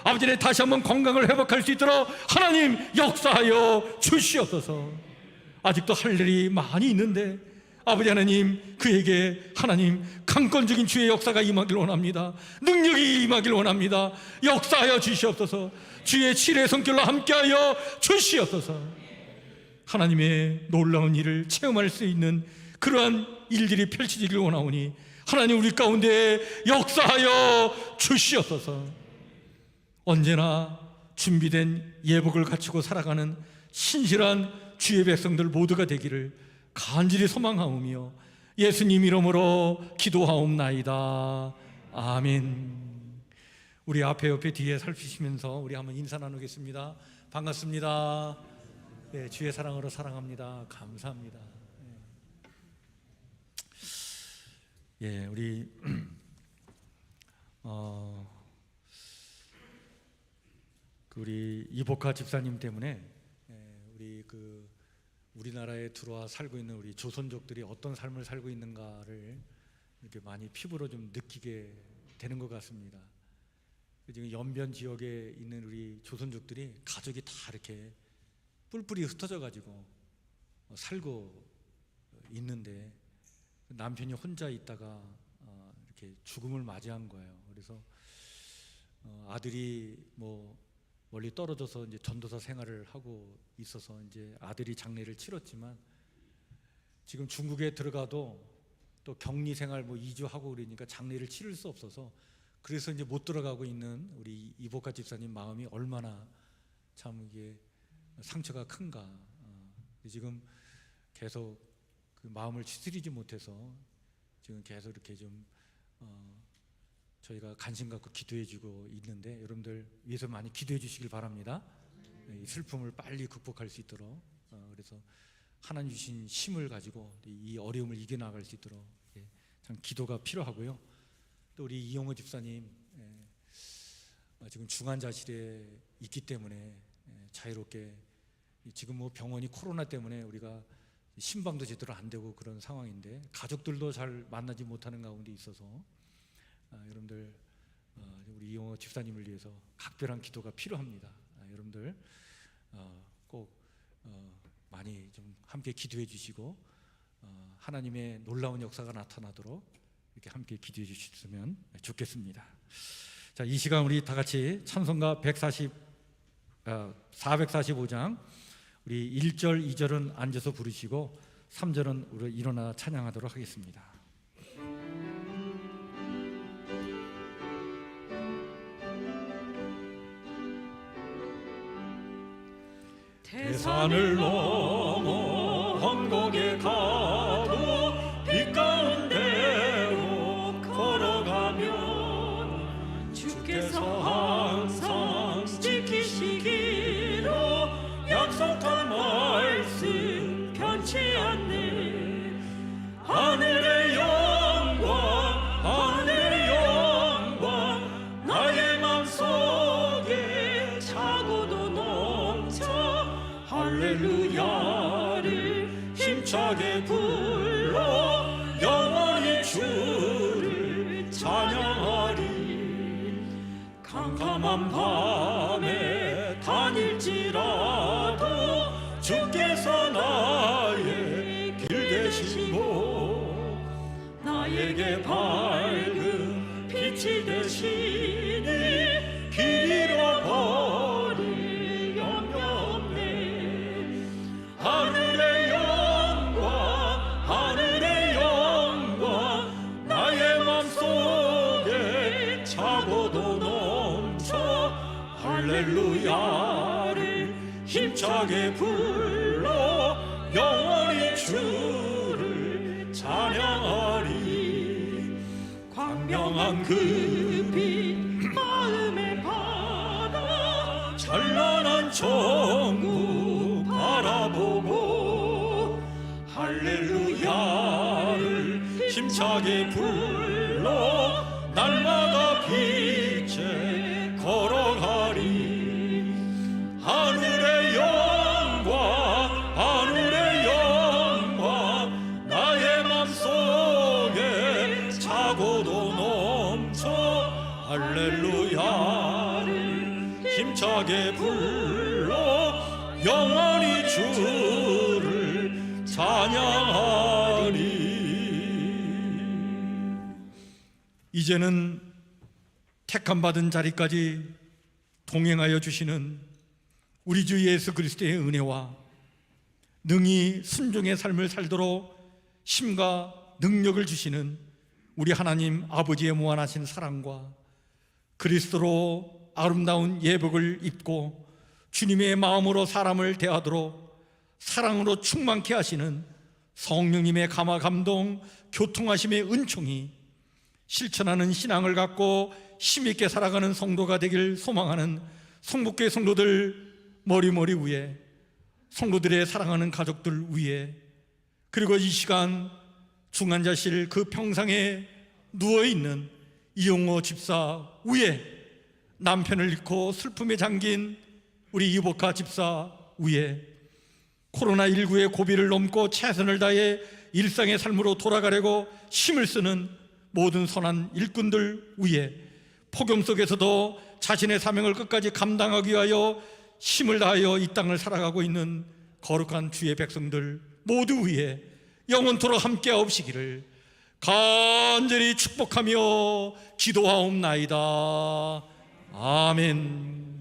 아버지는 다시 한번 건강을 회복할 수 있도록 하나님 역사하여 주시옵소서. 아직도 할 일이 많이 있는데 아버지 하나님 그에게 하나님 강권적인 주의 역사가 임하길 원합니다. 능력이 임하길 원합니다. 역사하여 주시옵소서. 주의 치료의 손길로 함께하여 주시옵소서. 하나님의 놀라운 일을 체험할 수 있는 그러한 일들이 펼쳐지길 원하오니 하나님 우리 가운데 역사하여 주시옵소서. 언제나 준비된 예복을 갖추고 살아가는 신실한 주의 백성들 모두가 되기를 간절히 소망하오며 예수님 이름으로 기도하옵나이다. 아멘. 우리 앞에 옆에 뒤에 살피시면서 우리 한번 인사 나누겠습니다. 반갑습니다. 네, 주의 사랑으로 사랑합니다. 감사합니다. 예, 우리 우리 이복화 집사님 때문에 우리나라에 들어와 살고 있는 우리 조선족들이 어떤 삶을 살고 있는가를 이렇게 많이 피부로 좀 느끼게 되는 것 같습니다. 지금 연변 지역에 있는 우리 조선족들이 가족이 다 이렇게 뿔뿔이 흩어져 가지고 살고 있는데 남편이 혼자 있다가 이렇게 죽음을 맞이한 거예요. 그래서 아들이 멀리 떨어져서 이제 전도사 생활을 하고 있어서 이제 아들이 장례를 치렀지만 지금 중국에 들어가도 또 격리 생활 뭐 2주 하고 그러니까 장례를 치를 수 없어서 그래서 이제 못 들어가고 있는 우리 이복화 집사님 마음이 얼마나 참 이게 상처가 큰가. 지금 계속 그 마음을 추스리지 못해서 지금 계속 이렇게 좀 저희가 관심 갖고 기도해주고 있는데 여러분들 위해서 많이 기도해 주시길 바랍니다. 이 슬픔을 빨리 극복할 수 있도록 그래서 하나님 주신 힘을 가지고 이 어려움을 이겨나갈 수 있도록 참 기도가 필요하고요. 또 우리 이용호 집사님 지금 중환자실에 있기 때문에 자유롭게 지금 뭐 병원이 코로나 때문에 우리가 신방도 제대로 안 되고 그런 상황인데 가족들도 잘 만나지 못하는 가운데 있어서 여러분들 우리 이용호 집사님을 위해서 각별한 기도가 필요합니다. 여러분들 꼭 많이 좀 함께 기도해 주시고 하나님의 놀라운 역사가 나타나도록 이렇게 함께 기도해 주셨으면 좋겠습니다. 자, 이 시간 우리 다 같이 찬송가 445장 우리 1절, 2절은 앉아서 부르시고 3절은 우리 일어나 찬양하도록 하겠습니다. 대산을 넘어 황곡에 가도 빛 가운데로 걸어가면 주께서 항상 지키시기로 약속한 말씀 변치 않네. 하늘의 영광 하늘의 영광 나의 맘속에 차고도 넘쳐 할렐루야를 힘차게 불러 영원히 주를 찬양하리. 캄캄한 밤에 다닐지라도 주께서 나의 길 되시고 나에게 밝은 빛이 되시니 길 잃어버릴 염려 없네. 하늘의 영광 나의 맘속에 차고도 넘쳐 할렐루야를 힘차게 불러 영원히 주를 찬양하리. 광명한 그 빛 마음의 바다 찬란한 천국 바라보고 할렐루야를 힘차게 불러 날마다 빛에 걸어가리. 하늘의 영광 나의 맘속에 차고도 넘쳐 할렐루야를 힘차게 불러 영원히 주를 찬양하리. 이제는 택함 받은 자리까지 동행하여 주시는 우리 주 예수 그리스도의 은혜와 능히 순종의 삶을 살도록 힘과 능력을 주시는 우리 하나님 아버지의 무한하신 사랑과 그리스도로 아름다운 예복을 입고 주님의 마음으로 사람을 대하도록 사랑으로 충만케 하시는 성령님의 감화 감동 교통하심의 은총이 실천하는 신앙을 갖고 힘있게 살아가는 성도가 되길 소망하는 성북교회 성도들 머리 위에, 성도들의 사랑하는 가족들 위에, 그리고 이 시간 중환자실 그 평상에 누워있는 이용호 집사 위에, 남편을 잃고 슬픔에 잠긴 우리 이복화 집사 위에, 코로나19의 고비를 넘고 최선을 다해 일상의 삶으로 돌아가려고 힘을 쓰는 모든 선한 일꾼들 위에, 폭염 속에서도 자신의 사명을 끝까지 감당하기 위하여 힘을 다하여 이 땅을 살아가고 있는 거룩한 주의 백성들 모두 위에 영원토록 함께하옵시기를 간절히 축복하며 기도하옵나이다. 아멘.